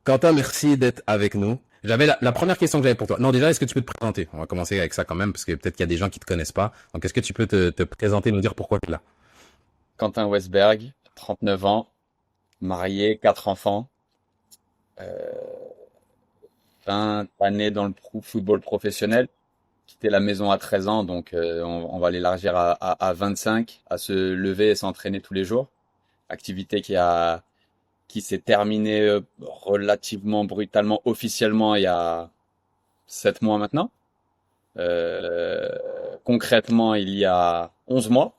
Quentin, merci d'être avec nous. J'avais la première question que j'avais pour toi. Non, déjà, est-ce que tu peux te présenter? On va commencer avec ça quand même, parce que peut-être qu'il y a des gens qui te connaissent pas. Donc, est-ce que tu peux te présenter, nous dire pourquoi tu es là? Quentin Westberg, 39 ans, marié, 4 enfants, euh, 20 années dans le football professionnel, quitté la maison à 13 ans, donc on va l'élargir à 25, à se lever et s'entraîner tous les jours. Activité qui s'est terminée relativement brutalement, officiellement, il y a 7 mois maintenant. Euh, Concrètement, il y a 11 mois.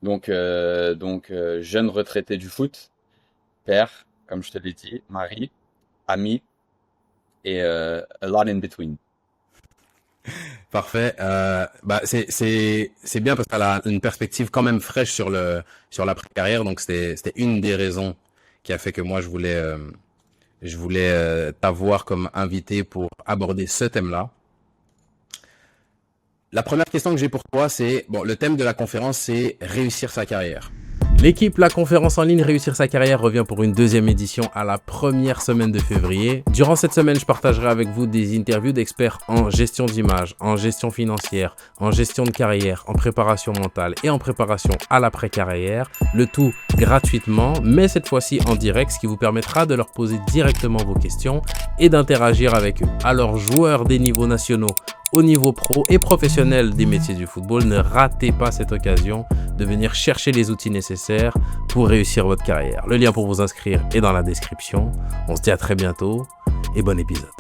Jeune retraité du foot, père, comme je te l'ai dit, mari, ami et a lot in between. Parfait. Bah, c'est bien parce qu'elle a une perspective quand même fraîche sur l'après-carrière. Donc, c'était une des raisons qui a fait que moi, je voulais t'avoir comme invité pour aborder ce thème-là. La première question que j'ai pour toi, c'est, bon, le thème de la conférence, c'est réussir sa carrière. L'équipe La Conférence en ligne Réussir sa carrière revient pour une deuxième édition à la première semaine de février. Durant cette semaine, je partagerai avec vous des interviews d'experts en gestion d'image, en gestion financière, en gestion de carrière, en préparation mentale et en préparation à l'après-carrière. Le tout gratuitement, mais cette fois-ci en direct, ce qui vous permettra de leur poser directement vos questions et d'interagir avec eux. Alors, joueurs des niveaux nationaux, au niveau pro et professionnel des métiers du football, ne ratez pas cette occasion de venir chercher les outils nécessaires pour réussir votre carrière. Le lien pour vous inscrire est dans la description. On se dit à très bientôt et bon épisode.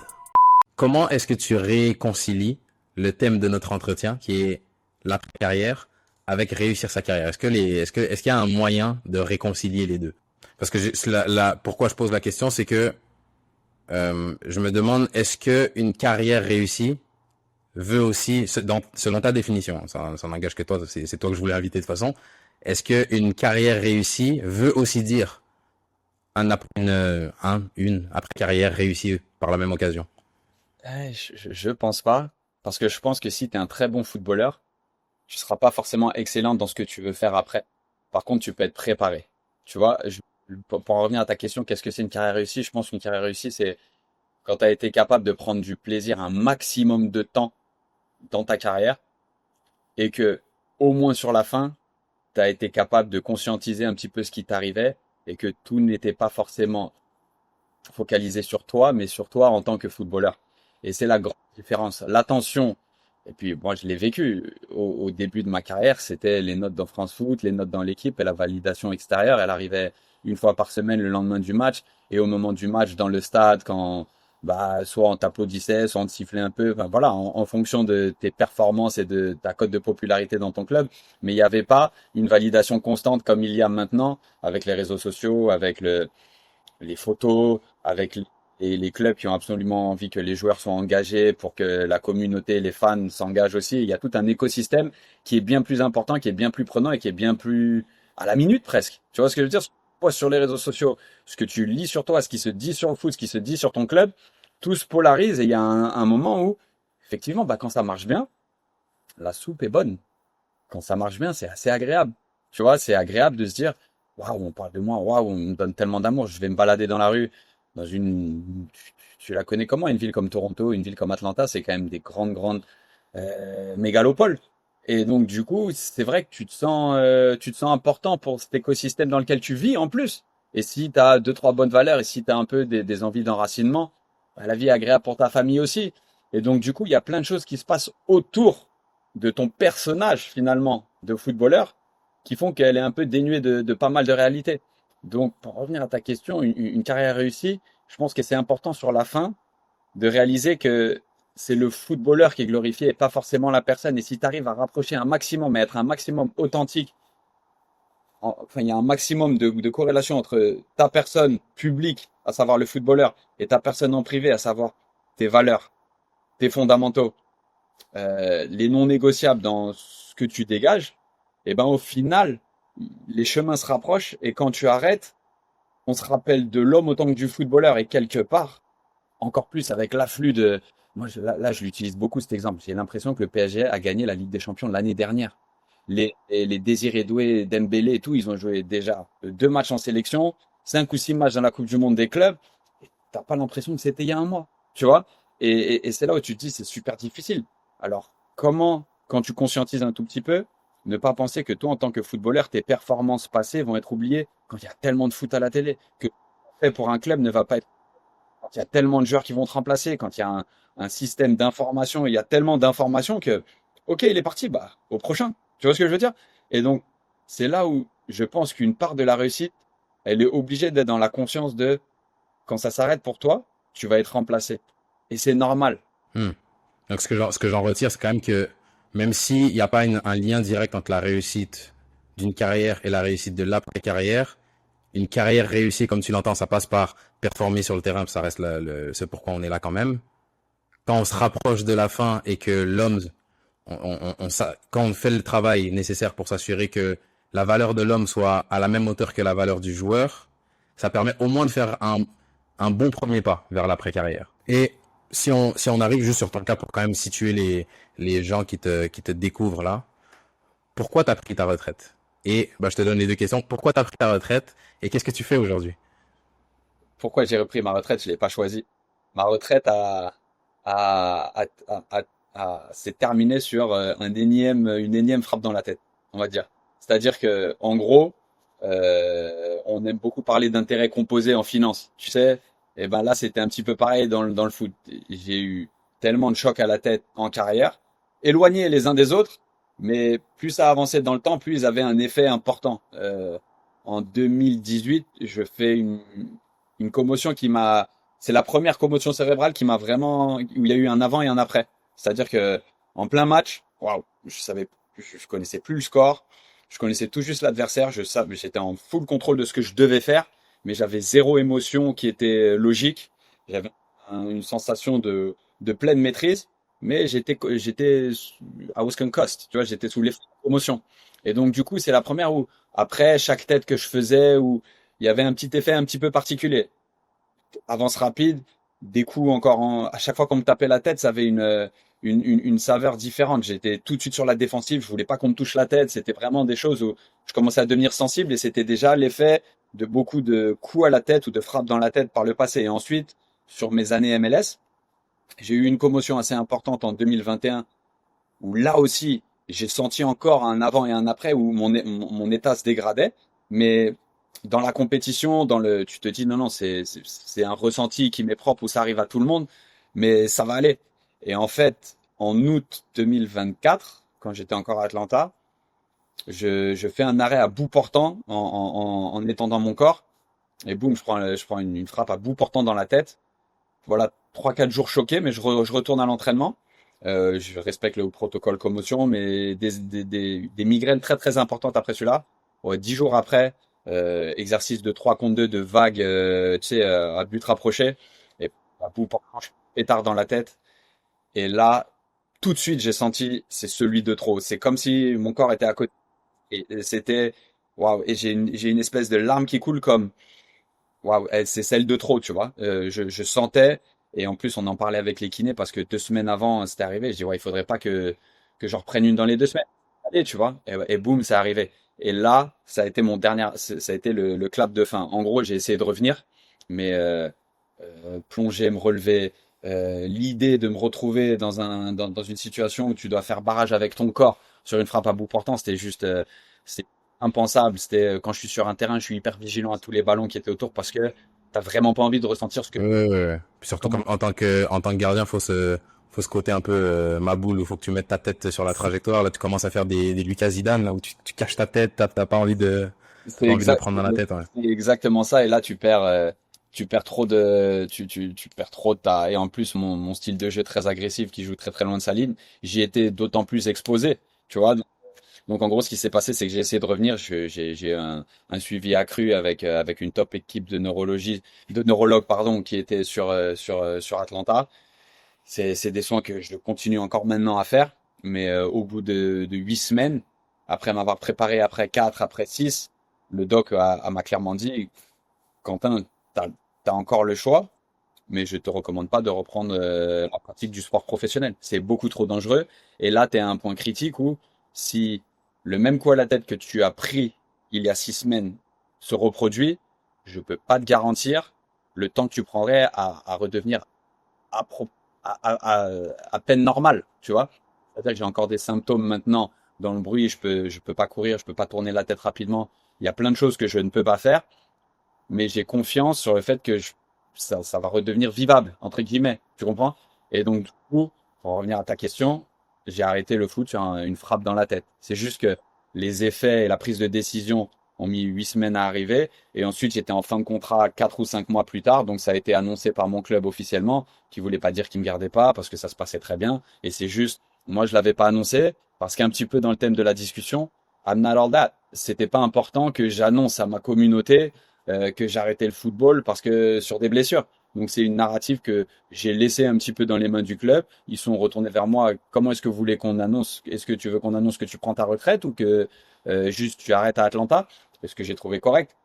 Comment est-ce que tu réconcilies le thème de notre entretien qui est l'après-carrière avec réussir sa carrière? Est-ce qu'il y a un moyen de réconcilier les deux? Parce que pourquoi je pose la question, c'est que je me demande, est-ce que une carrière réussie veut aussi, selon ta définition, ça n'engage que toi, c'est toi que je voulais inviter de toute façon, est-ce qu'une carrière réussie veut aussi dire une après-carrière réussie par la même occasion? Je pense pas, parce que je pense que si tu es un très bon footballeur, tu seras pas forcément excellent dans ce que tu veux faire après. Par contre, tu peux être préparé. Tu vois, pour en revenir à ta question, qu'est-ce que c'est une carrière réussie? Je pense qu'une carrière réussie, c'est quand tu as été capable de prendre du plaisir un maximum de temps dans ta carrière et que, au moins sur la fin, tu as été capable de conscientiser un petit peu ce qui t'arrivait et que tout n'était pas forcément focalisé sur toi, mais sur toi en tant que footballeur. Et c'est la grande différence. L'attention, et puis moi je l'ai vécu au début de ma carrière, c'était les notes dans France Foot, les notes dans l'équipe et la validation extérieure. Elle arrivait une fois par semaine le lendemain du match et au moment du match dans le stade quand bah soit on t'applaudissait, soit on te sifflait un peu, enfin, voilà, en fonction de tes performances et de ta cote de popularité dans ton club. Mais il n'y avait pas une validation constante comme il y a maintenant avec les réseaux sociaux, avec les photos, avec les clubs qui ont absolument envie que les joueurs soient engagés pour que la communauté, les fans s'engagent aussi. Il y a tout un écosystème qui est bien plus important, qui est bien plus prenant et qui est bien plus à la minute presque. Tu vois ce que je veux dire? Sur les réseaux sociaux, ce que tu lis sur toi, ce qui se dit sur le foot, ce qui se dit sur ton club, tout se polarise et il y a un moment où, effectivement, bah, quand ça marche bien, la soupe est bonne. Quand ça marche bien, c'est assez agréable. Tu vois, c'est agréable de se dire, waouh, on parle de moi, waouh, on me donne tellement d'amour. Je vais me balader dans la rue, dans tu la connais comment, une ville comme Toronto, une ville comme Atlanta, c'est quand même des grandes mégalopoles. Et donc, du coup, c'est vrai que tu te sens important pour cet écosystème dans lequel tu vis en plus. Et si tu as deux, trois bonnes valeurs et si tu as un peu des envies d'enracinement, bah, la vie est agréable pour ta famille aussi. Et donc, du coup, il y a plein de choses qui se passent autour de ton personnage, finalement, de footballeur, qui font qu'elle est un peu dénuée de pas mal de réalité. Donc, pour revenir à ta question, une carrière réussie, je pense que c'est important sur la fin de réaliser que c'est le footballeur qui est glorifié et pas forcément la personne. Et si tu arrives à rapprocher un maximum, à être un maximum authentique, enfin, il y a un maximum de corrélation entre ta personne publique, à savoir le footballeur, et ta personne en privé, à savoir tes valeurs, tes fondamentaux, les non négociables dans ce que tu dégages, et ben au final, les chemins se rapprochent et quand tu arrêtes, on se rappelle de l'homme autant que du footballeur et quelque part, encore plus avec l'afflux de... Là, je l'utilise beaucoup cet exemple. J'ai l'impression que le PSG a gagné la Ligue des Champions l'année dernière. Les Désiré Doué, Dembélé et tout, ils ont joué déjà 2 matchs en sélection, 5 ou 6 matchs dans la Coupe du Monde des clubs. t'as pas l'impression que c'était il y a un mois, tu vois? Et c'est là où tu te dis, c'est super difficile. Alors, comment, quand tu conscientises un tout petit peu, ne pas penser que toi, en tant que footballeur, tes performances passées vont être oubliées quand il y a tellement de foot à la télé, que fait pour un club ne va pas être, quand il y a tellement de joueurs qui vont te remplacer, quand il y a un système d'information, il y a tellement d'informations que, ok, il est parti, bah, au prochain. Tu vois ce que je veux dire? Et donc, c'est là où je pense qu'une part de la réussite, elle est obligée d'être dans la conscience de, quand ça s'arrête pour toi, tu vas être remplacé. Et c'est normal. Hmm. Donc, ce que j'en retire, c'est quand même que même s'il n'y a pas un lien direct entre la réussite d'une carrière et la réussite de l'après-carrière, une carrière réussie, comme tu l'entends, ça passe par performer sur le terrain, ça reste ce pourquoi on est là quand même. Quand on se rapproche de la fin et que l'homme, quand on fait le travail nécessaire pour s'assurer que la valeur de l'homme soit à la même hauteur que la valeur du joueur, ça permet au moins de faire un bon premier pas vers l'après-carrière. Et si on arrive juste sur ton cas pour quand même situer les gens qui te découvrent là, pourquoi t'as pris ta retraite? Et bah, je te donne les deux questions. Pourquoi t'as pris ta retraite et qu'est-ce que tu fais aujourd'hui? Pourquoi j'ai repris ma retraite? Je l'ai pas choisi. Ma retraite a, a, a, a- s'est terminée sur une énième frappe dans la tête, on va dire. C'est-à-dire que, en gros, on aime beaucoup parler d'intérêt composé en finance. Tu sais, et ben là, c'était un petit peu pareil dans le foot. J'ai eu tellement de chocs à la tête en carrière, éloignés les uns des autres, mais plus ça avançait dans le temps, plus ils avaient un effet important. En 2018, je fais une commotion c'est la première commotion cérébrale qui m'a vraiment, où il y a eu un avant et un après. C'est-à-dire que en plein match, waouh, je connaissais plus le score, je connaissais tout juste l'adversaire, j'étais en full contrôle de ce que je devais faire, mais j'avais zéro émotion qui était logique. J'avais une sensation de pleine maîtrise, mais I was concussed, tu vois, j'étais sous l'effet de commotion. Et donc, du coup, c'est la première où, après chaque tête que je faisais, où il y avait un petit effet un petit peu particulier. Avance rapide, des coups à chaque fois qu'on me tapait la tête, ça avait une saveur différente. J'étais tout de suite sur la défensive, je voulais pas qu'on me touche la tête. C'était vraiment des choses où je commençais à devenir sensible et c'était déjà l'effet de beaucoup de coups à la tête ou de frappes dans la tête par le passé. Et ensuite, sur mes années MLS, j'ai eu une commotion assez importante en 2021 où là aussi, j'ai senti encore un avant et un après où mon état se dégradait. Mais dans la compétition, tu te dis non, non, c'est un ressenti qui m'est propre où ça arrive à tout le monde, mais ça va aller. Et en fait, en août 2024, quand j'étais encore à Atlanta, je fais un arrêt à bout portant en étendant mon corps. Et boum, je prends une frappe à bout portant dans la tête. Voilà, 3 4 jours choqué, mais je retourne à l'entraînement. Je respecte le protocole commotion, mais des migraines très très importantes après celui-là. Ouais, 10 jours après, exercice de 3 contre 2 de vague, tu sais, à but rapproché. Et à bout portant, pétard dans la tête. Et là, tout de suite, j'ai senti, c'est celui de trop. C'est comme si mon corps était à côté. Et c'était, waouh. Et j'ai une espèce de larme qui coule comme, waouh, c'est celle de trop, tu vois. Je sentais, et en plus on en parlait avec les kinés parce que 2 semaines avant c'était arrivé. Je dis ouais, il faudrait pas que j'en reprenne une dans les 2 semaines. Allez, tu vois. Et boum, c'est arrivé. Et là, ça a été ça a été le clap de fin. En gros, j'ai essayé de revenir, mais plonger, me relever, l'idée de me retrouver dans une situation où tu dois faire barrage avec ton corps sur une frappe à bout portant, c'était juste, c'est impensable. C'était quand je suis sur un terrain, je suis hyper vigilant à tous les ballons qui étaient autour parce que t'as vraiment pas envie de ressentir ce que. Ouais, ouais, ouais. Puis surtout Comment. comme en tant que gardien, faut ce côté un peu ma boule où faut que tu mettes ta tête sur la trajectoire. Là, tu commences à faire des Lucas Zidane là où tu caches ta tête, t'as pas envie C'est pas envie de le exact, prendre dans la tête. Ouais. c'est exactement ça. Et là, tu perds trop tu perds trop de ta. Et en plus, mon style de jeu très agressif qui joue très très loin de sa ligne, j'y étais d'autant plus exposé. Tu vois. Donc en gros, ce qui s'est passé, c'est que j'ai essayé de revenir. J'ai un suivi accru avec une top équipe de neurologues, pardon, qui était sur Atlanta. C'est des soins que je continue encore maintenant à faire, mais au bout de 8 semaines, après m'avoir préparé après 4, après 6, le doc m'a clairement dit, Quentin, t'as encore le choix, mais je te recommande pas de reprendre la pratique du sport professionnel. C'est beaucoup trop dangereux. Et là, tu es à un point critique où si le même coup à la tête que tu as pris il y a 6 semaines se reproduit, je peux pas te garantir le temps que tu prendrais à redevenir à, pro- à peine normal, tu vois. C'est-à-dire que j'ai encore des symptômes maintenant dans le bruit, je peux pas courir, je peux pas tourner la tête rapidement. Il y a plein de choses que je ne peux pas faire, mais j'ai confiance sur le fait que ça va redevenir vivable, entre guillemets. Tu comprends? Et donc, du coup, pour revenir à ta question, j'ai arrêté le foot sur une frappe dans la tête. C'est juste que les effets et la prise de décision ont mis 8 semaines à arriver. Et ensuite, j'étais en fin de contrat 4 ou 5 mois plus tard. Donc, ça a été annoncé par mon club officiellement, qui voulait pas dire qu'il me gardait pas parce que ça se passait très bien. Et c'est juste, moi, je l'avais pas annoncé parce qu'un petit peu dans le thème de la discussion, I'm not all that. C'était pas important que j'annonce à ma communauté que j'arrêtais le football parce que sur des blessures. Donc c'est une narrative que j'ai laissée un petit peu dans les mains du club. Ils sont retournés vers moi. Comment est-ce que vous voulez qu'on annonce? Est-ce que tu veux qu'on annonce que tu prends ta retraite ou que juste tu arrêtes à Atlanta? Ce que j'ai trouvé correct.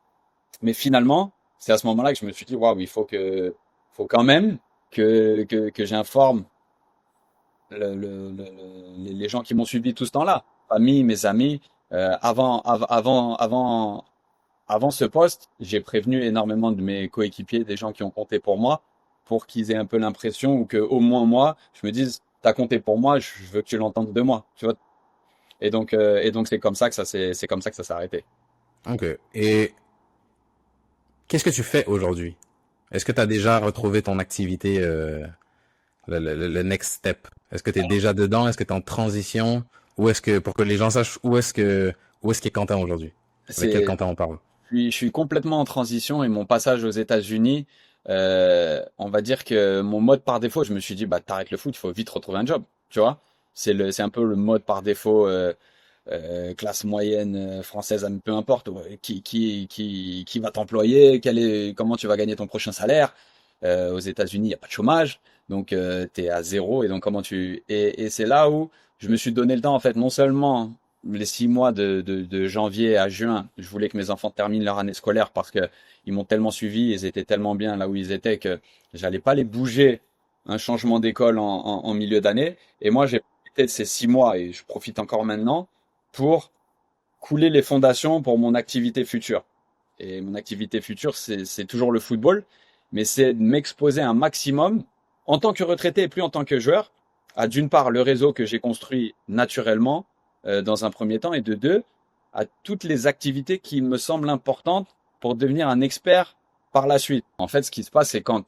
Mais finalement, c'est à ce moment-là que je me suis dit waouh, faut quand même que j'informe les gens qui m'ont suivi tout ce temps-là, famille, mes amis. Avant ce poste, j'ai prévenu énormément de mes coéquipiers, des gens qui ont compté pour moi, pour qu'ils aient un peu l'impression ou que au moins moi, je me dise, t'as compté pour moi, je veux que tu l'entendes de moi, tu vois. Et donc c'est comme ça que c'est comme ça que ça s'est arrêté. Ok. Et qu'est-ce que tu fais aujourd'hui? Est-ce que tu as déjà retrouvé ton activité, le next step? Est-ce que tu es déjà dedans? Est-ce que tu es en transition? Ou est-ce que, pour que les gens sachent où est-ce qu'est Quentin aujourd'hui? Avec quel C'est, Quentin on parle? je suis complètement en transition et mon passage aux États-Unis, on va dire que mon mode par défaut, je me suis dit, bah t'arrêtes le foot, il faut vite retrouver un job, tu vois. C'est un peu le mode par défaut. Classe moyenne française, peu importe, ouais, qui va t'employer, comment tu vas gagner ton prochain salaire. Aux États-Unis, il n'y a pas de chômage, donc tu es à zéro. Et donc et c'est là où je me suis donné le temps, en fait, non seulement les 6 mois de janvier à juin, je voulais que mes enfants terminent leur année scolaire parce que ils m'ont tellement suivi, ils étaient tellement bien là où ils étaient que j'allais pas les bouger un changement d'école en milieu d'année. Et moi, j'ai profité de ces 6 mois et je profite encore maintenant pour couler les fondations pour mon activité future. Et mon activité future, c'est toujours le football, mais c'est de m'exposer un maximum en tant que retraité et plus en tant que joueur à d'une part le réseau que j'ai construit naturellement dans un premier temps et de deux à toutes les activités qui me semblent importantes pour devenir un expert par la suite. En fait, ce qui se passe, c'est quand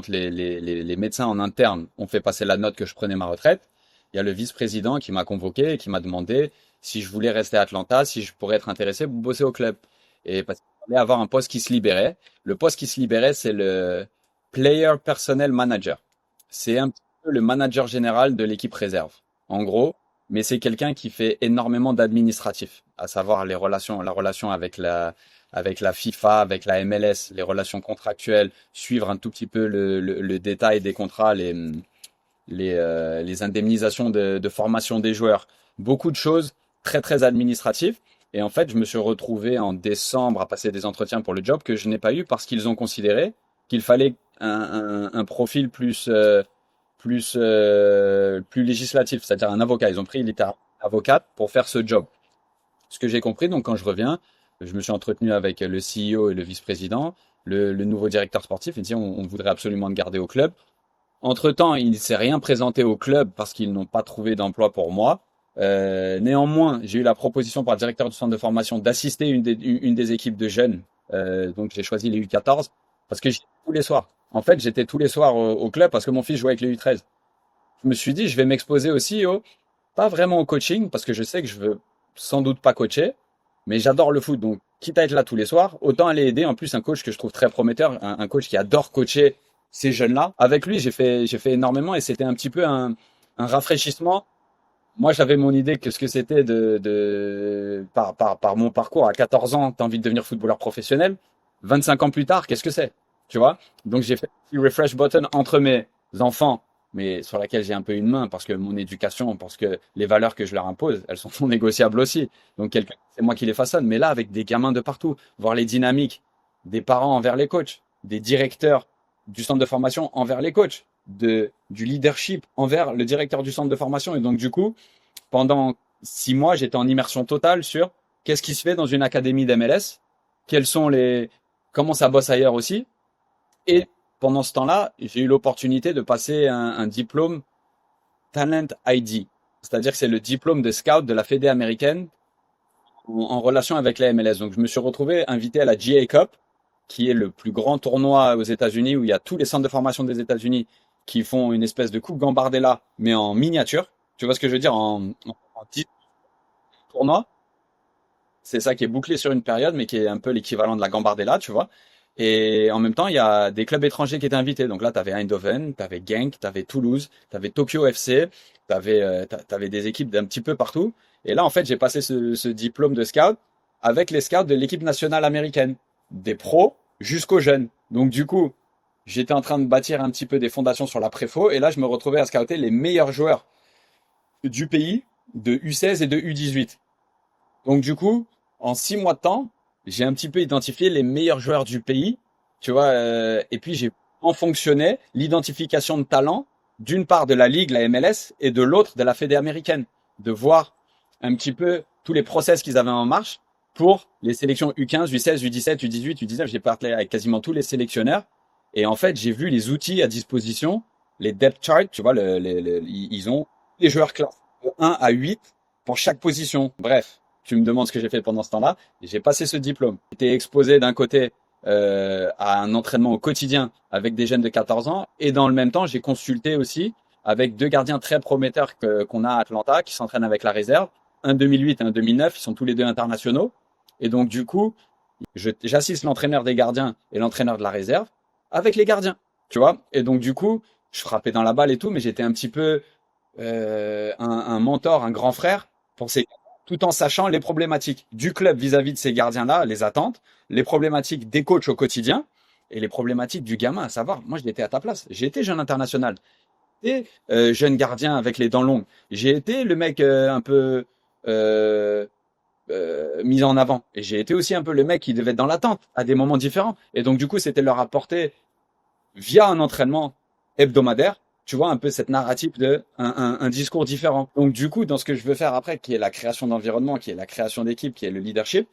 les médecins en interne ont fait passer la note que je prenais ma retraite, il y a le vice-président qui m'a convoqué et qui m'a demandé si je voulais rester à Atlanta, si je pourrais être intéressé pour bosser au club. Et parce qu'il fallait avoir un poste qui se libérait. Le poste qui se libérait, c'est le Player Personnel Manager. C'est un petit peu le manager général de l'équipe réserve, en gros. Mais c'est quelqu'un qui fait énormément d'administratif, à savoir la relation avec la FIFA, avec la MLS, les relations contractuelles, suivre un tout petit peu le détail des contrats, les indemnisations de formation des joueurs, beaucoup de choses très très administratives. Et en fait, je me suis retrouvé en décembre à passer des entretiens pour le job que je n'ai pas eu parce qu'ils ont considéré qu'il fallait un profil plus législatif, c'est-à-dire un avocat. Ils ont pris littéralement un avocat pour faire ce job. Ce que j'ai compris, donc quand je reviens, je me suis entretenu avec le CEO et le vice-président, le nouveau directeur sportif, il dit on voudrait absolument te garder au club. Entre-temps, il ne s'est rien présenté au club parce qu'ils n'ont pas trouvé d'emploi pour moi. Néanmoins, j'ai eu la proposition par le directeur du centre de formation d'assister une des équipes de jeunes. Donc j'ai choisi les U14 parce que j'étais tous les soirs. En fait, j'étais tous les soirs au club parce que mon fils jouait avec les U13. Je me suis dit, je vais m'exposer aussi pas vraiment au coaching parce que je sais que je veux sans doute pas coacher, mais j'adore le foot. Donc, quitte à être là tous les soirs, autant aller aider. En plus, un coach que je trouve très prometteur, un coach qui adore coacher ces jeunes-là. Avec lui, j'ai fait énormément et c'était un petit peu un rafraîchissement. Moi, j'avais mon idée que ce que c'était par mon parcours. À 14 ans, tu as envie de devenir footballeur professionnel. 25 ans plus tard, qu'est-ce que c'est? Tu vois? Donc, j'ai fait un petit refresh button entre mes enfants, mais sur laquelle j'ai un peu une main parce que mon éducation, parce que les valeurs que je leur impose, elles sont non négociables aussi. Donc, c'est moi qui les façonne. Mais là, avec des gamins de partout, voir les dynamiques des parents envers les coachs, des directeurs du centre de formation envers les coachs, du leadership envers le directeur du centre de formation. Et donc, du coup, pendant 6 mois, j'étais en immersion totale sur qu'est-ce qui se fait dans une académie d'MLS, quels sont comment ça bosse ailleurs aussi, Et pendant ce temps-là, j'ai eu l'opportunité de passer un diplôme Talent ID. C'est-à-dire que c'est le diplôme de scout de la Fédé américaine en relation avec la MLS. Donc, je me suis retrouvé invité à la GA Cup, qui est le plus grand tournoi aux États-Unis où il y a tous les centres de formation des États-Unis qui font une espèce de coupe Gambardella, mais en miniature. Tu vois ce que je veux dire? En petit tournoi. C'est ça qui est bouclé sur une période, mais qui est un peu l'équivalent de la Gambardella, tu vois. Et en même temps, il y a des clubs étrangers qui étaient invités. Donc là, tu avais Eindhoven, tu avais Genk, tu avais Toulouse, tu avais Tokyo FC, t'avais des équipes d'un petit peu partout. Et là, en fait, j'ai passé ce diplôme de scout avec les scouts de l'équipe nationale américaine, des pros jusqu'aux jeunes. Donc du coup, j'étais en train de bâtir un petit peu des fondations sur la préfo. Et là, je me retrouvais à scouter les meilleurs joueurs du pays de U16 et de U18. Donc du coup, en 6 mois de temps, j'ai un petit peu identifié les meilleurs joueurs du pays, tu vois, et puis j'ai en fonctionné l'identification de talent d'une part de la ligue, la MLS, et de l'autre de la Fédé américaine, de voir un petit peu tous les process qu'ils avaient en marche pour les sélections U15, U16, U17, U18, U19. J'ai parlé avec quasiment tous les sélectionneurs, et en fait, j'ai vu les outils à disposition, les depth charts, tu vois, ils ont les joueurs classe de 1 à 8 pour chaque position. Bref, tu me demandes ce que j'ai fait pendant ce temps-là. J'ai passé ce diplôme. J'étais exposé d'un côté à un entraînement au quotidien avec des jeunes de 14 ans et dans le même temps, j'ai consulté aussi avec deux gardiens très prometteurs qu'on a à Atlanta qui s'entraînent avec la réserve, un 2008 et un 2009. Ils sont tous les deux internationaux. Et donc, du coup, j'assiste l'entraîneur des gardiens et l'entraîneur de la réserve avec les gardiens, tu vois. Et donc, du coup, je frappais dans la balle et tout, mais j'étais un petit peu un mentor, un grand frère pour ces tout en sachant les problématiques du club vis-à-vis de ces gardiens-là, les attentes, les problématiques des coachs au quotidien et les problématiques du gamin, à savoir, moi, j'étais à ta place. J'ai été jeune international, j'ai été jeune gardien avec les dents longues, j'ai été le mec un peu euh, mis en avant et j'ai été aussi un peu le mec qui devait être dans l'attente à des moments différents. Et donc, du coup, c'était leur apporter via un entraînement hebdomadaire, tu vois, un peu cette narrative de un discours différent. Donc, du coup, dans ce que je veux faire après, qui est la création d'environnement, qui est la création d'équipe, qui est le leadership,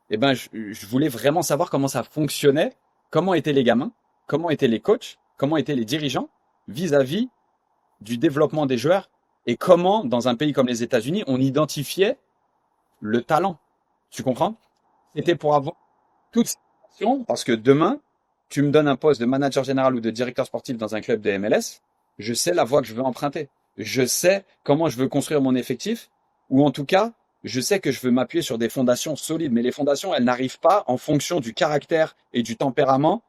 eh ben, je voulais vraiment savoir comment ça fonctionnait, comment étaient les gamins, comment étaient les coachs, comment étaient les dirigeants vis-à-vis du développement des joueurs et comment, dans un pays comme les États-Unis, on identifiait le talent. Tu comprends? C'était pour avoir toute cette information, parce que demain, tu me donnes un poste de manager général ou de directeur sportif dans un club de MLS, je sais la voie que je veux emprunter. Je sais comment je veux construire mon effectif, ou en tout cas, je sais que je veux m'appuyer sur des fondations solides. Mais les fondations, elles n'arrivent pas en fonction du caractère et du tempérament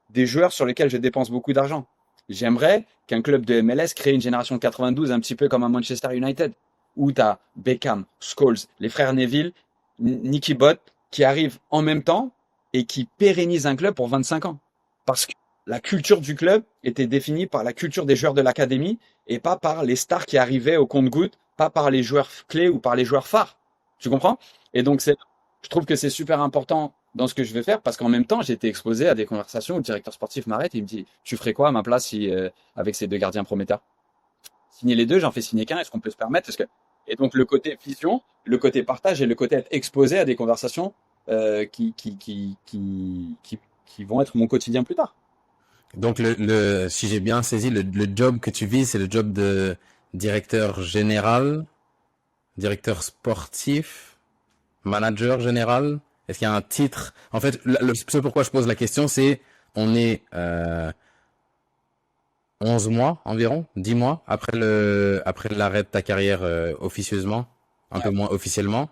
des joueurs sur lesquels je dépense beaucoup d'argent. J'aimerais qu'un club de MLS crée une génération de 92 un petit peu comme à Manchester United, où tu as Beckham, Scholes, les frères Neville, Nicky Butt, qui arrivent en même temps et qui pérennisent un club pour 25 ans. Parce que la culture du club était définie par la culture des joueurs de l'académie et pas par les stars qui arrivaient au compte-gouttes, pas par les joueurs clés ou par les joueurs phares. Tu comprends? Et donc, je trouve que c'est super important dans ce que je vais faire parce qu'en même temps, j'ai été exposé à des conversations où le directeur sportif m'arrête et il me dit, tu ferais quoi à ma place si, avec ces deux gardiens prometteurs? Signer les deux, j'en fais signer qu'un, est-ce qu'on peut se permettre? Et donc, le côté vision, le côté partage et le côté être exposé à des conversations qui vont être mon quotidien plus tard. Donc, si j'ai bien saisi, le job que tu vises, c'est le job de directeur général, directeur sportif, manager général. Est-ce qu'il y a un titre? En fait, ce pourquoi je pose la question, c'est on est 11 mois environ, 10 mois après l'arrêt de ta carrière officieusement, un peu moins officiellement.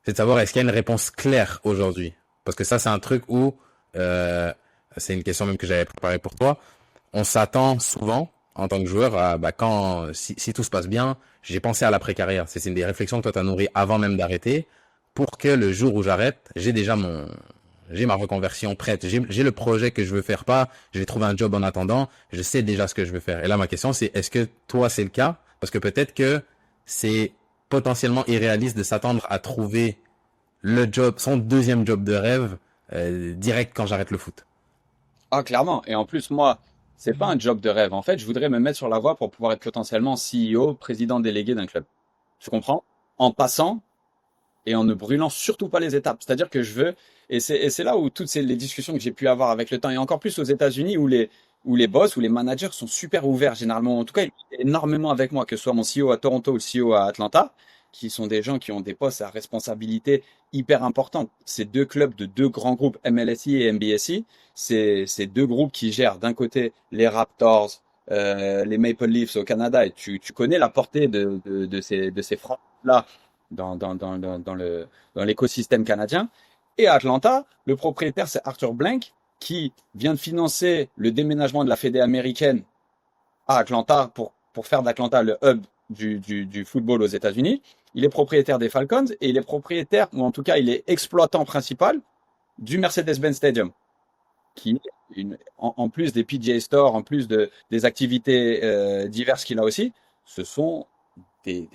C'est de savoir est-ce qu'il y a une réponse claire aujourd'hui. Parce que ça, c'est un truc où c'est une question même que j'avais préparée pour toi. On s'attend souvent, en tant que joueur, à si tout se passe bien, j'ai pensé à l'après-carrière. C'est une des réflexions que toi t'as nourri avant même d'arrêter, pour que le jour où j'arrête, j'ai ma reconversion prête. J'ai le projet que je veux faire, pas j'ai trouvé un job en attendant, je sais déjà ce que je veux faire. Et là, ma question, c'est est-ce que toi, c'est le cas? Parce que peut-être que c'est potentiellement irréaliste de s'attendre à trouver son deuxième job de rêve, direct quand j'arrête le foot. Ah, clairement. Et en plus, moi, c'est pas un job de rêve. En fait, je voudrais me mettre sur la voie pour pouvoir être potentiellement CEO, président délégué d'un club. Tu comprends? En passant et en ne brûlant surtout pas les étapes. C'est-à-dire que je veux, Et c'est là où les discussions que j'ai pu avoir avec le temps, et encore plus aux États-Unis où les boss ou les managers sont super ouverts généralement. En tout cas, énormément avec moi, que ce soit mon CEO à Toronto ou le CEO à Atlanta, qui sont des gens qui ont des postes à responsabilité hyper importante. C'est deux clubs de deux grands groupes, MLSE et MBSE. C'est deux groupes qui gèrent d'un côté les Raptors, les Maple Leafs au Canada, et tu connais la portée de ces francs-là dans l'écosystème canadien. Et à Atlanta, le propriétaire, c'est Arthur Blank, qui vient de financer le déménagement de la Fédé américaine à Atlanta pour faire d'Atlanta le hub du football aux États-Unis. Il est propriétaire des Falcons et il est propriétaire, ou en tout cas, il est exploitant principal du Mercedes-Benz Stadium, qui en plus des PGA Store, en plus des activités diverses qu'il a aussi, ce sont des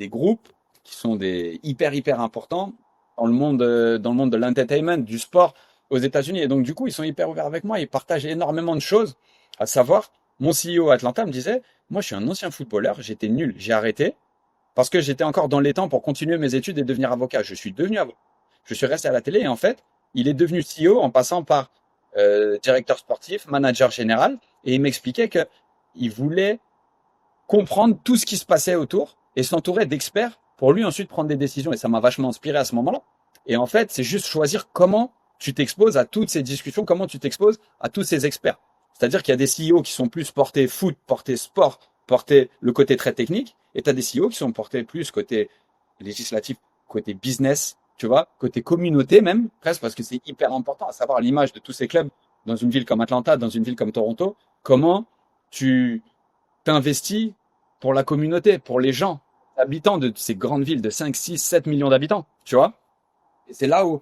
groupes qui sont hyper importants dans le monde de l'entertainment, du sport aux États-Unis. Et donc, du coup, ils sont hyper ouverts avec moi. Ils partagent énormément de choses. À savoir, mon CEO à Atlanta me disait, moi, je suis un ancien footballeur. J'étais nul. J'ai arrêté parce que j'étais encore dans les temps pour continuer mes études et devenir avocat. Je suis devenu avocat. Je suis resté à la télé et en fait, il est devenu CEO en passant par directeur sportif, manager général. Et il m'expliquait que il voulait comprendre tout ce qui se passait autour et s'entourer d'experts pour lui ensuite prendre des décisions. Et ça m'a vachement inspiré à ce moment-là. Et en fait, c'est juste choisir comment tu t'exposes à toutes ces discussions, comment tu t'exposes à tous ces experts. C'est-à-dire qu'il y a des CEO qui sont plus portés foot, portés sport, portés le côté très technique, et tu as des CEO qui sont portés plus côté législatif, côté business, tu vois, côté communauté même, presque, parce que c'est hyper important à savoir l'image de tous ces clubs dans une ville comme Atlanta, dans une ville comme Toronto, comment tu t'investis pour la communauté, pour les gens, habitants de ces grandes villes de 5, 6, 7 millions d'habitants, tu vois. Et c'est là où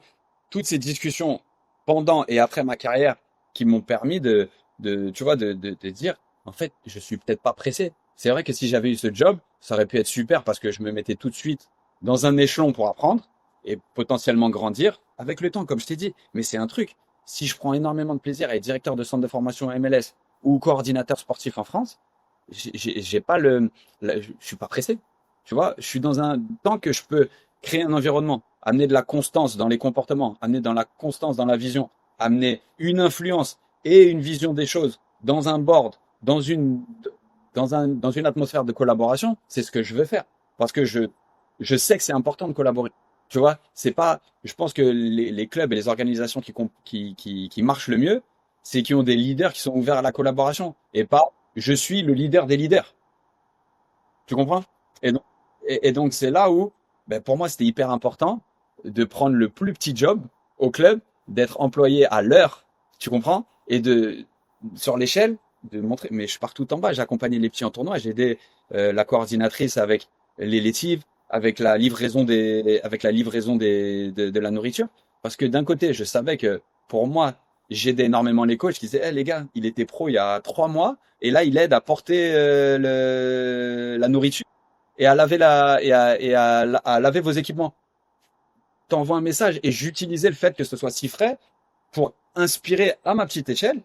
toutes ces discussions pendant et après ma carrière qui m'ont permis tu vois, de dire, en fait, je suis peut-être pas pressé. C'est vrai que si j'avais eu ce job, ça aurait pu être super parce que je me mettais tout de suite dans un échelon pour apprendre et potentiellement grandir avec le temps, comme je t'ai dit. Mais c'est un truc. Si je prends énormément de plaisir à être directeur de centre de formation MLS ou coordinateur sportif en France, j'ai pas je suis pas pressé. Tu vois, je suis dans tant que je peux créer un environnement, amener de la constance dans les comportements, amener dans la constance dans la vision, amener une influence et une vision des choses dans un board, dans une atmosphère de collaboration, c'est ce que je veux faire. Parce que je sais que c'est important de collaborer. Tu vois, c'est pas, je pense que les clubs et les organisations qui marchent le mieux, c'est qui ont des leaders qui sont ouverts à la collaboration et pas je suis le leader des leaders. Tu comprends? Et donc, et donc c'est là où, ben, pour moi, c'était hyper important de prendre le plus petit job au club, d'être employé à l'heure, tu comprends? Et sur l'échelle, de montrer, mais je pars tout en bas, j'ai accompagné les petits en tournoi, j'ai aidé la coordinatrice avec les lessives, avec la livraison de la nourriture. Parce que d'un côté, je savais que pour moi, j'aidais énormément les coachs qui disaient, les gars, il était pro il y a 3 mois, et là, il aide à porter la nourriture et à laver à laver vos équipements. T'envoies un message et j'utilisais le fait que ce soit si frais pour inspirer à ma petite échelle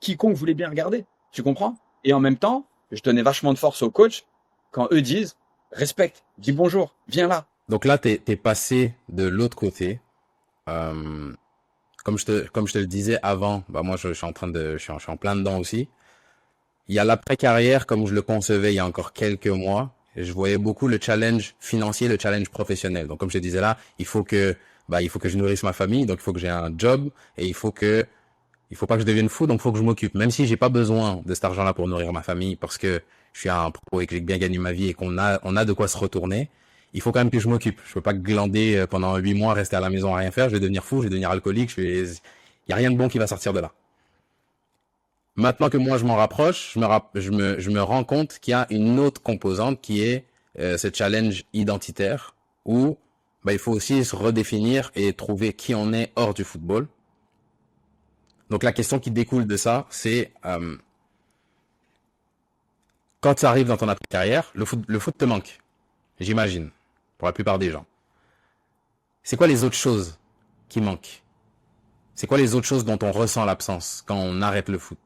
quiconque voulait bien regarder. Tu comprends? Et en même temps, je donnais vachement de force aux coachs quand eux disent respecte, dis bonjour, viens là. Donc là, t'es passé de l'autre côté. Comme je te le disais avant, bah moi je suis je suis en plein dedans aussi. Il y a l'après-carrière comme je le concevais il y a encore quelques mois. Et je voyais beaucoup le challenge financier, le challenge professionnel. Donc comme je te disais là, il faut que je nourrisse ma famille, donc il faut que j'ai un job et il faut pas que je devienne fou, donc il faut que je m'occupe. Même si j'ai pas besoin de cet argent-là pour nourrir ma famille parce que je suis un pro et que j'ai bien gagné ma vie et on a de quoi se retourner, il faut quand même que je m'occupe. Je peux pas glander pendant 8 mois, rester à la maison à rien faire. Je vais devenir fou, je vais devenir alcoolique. Il y a rien de bon qui va sortir de là. Maintenant que moi je m'en rapproche, je me rends compte qu'il y a une autre composante qui est ce challenge identitaire où il faut aussi se redéfinir et trouver qui on est hors du football. Donc la question qui découle de ça, c'est quand ça arrive dans ton après-carrière, le foot te manque, j'imagine, pour la plupart des gens. C'est quoi les autres choses qui manquent? C'est quoi les autres choses dont on ressent l'absence quand on arrête le foot?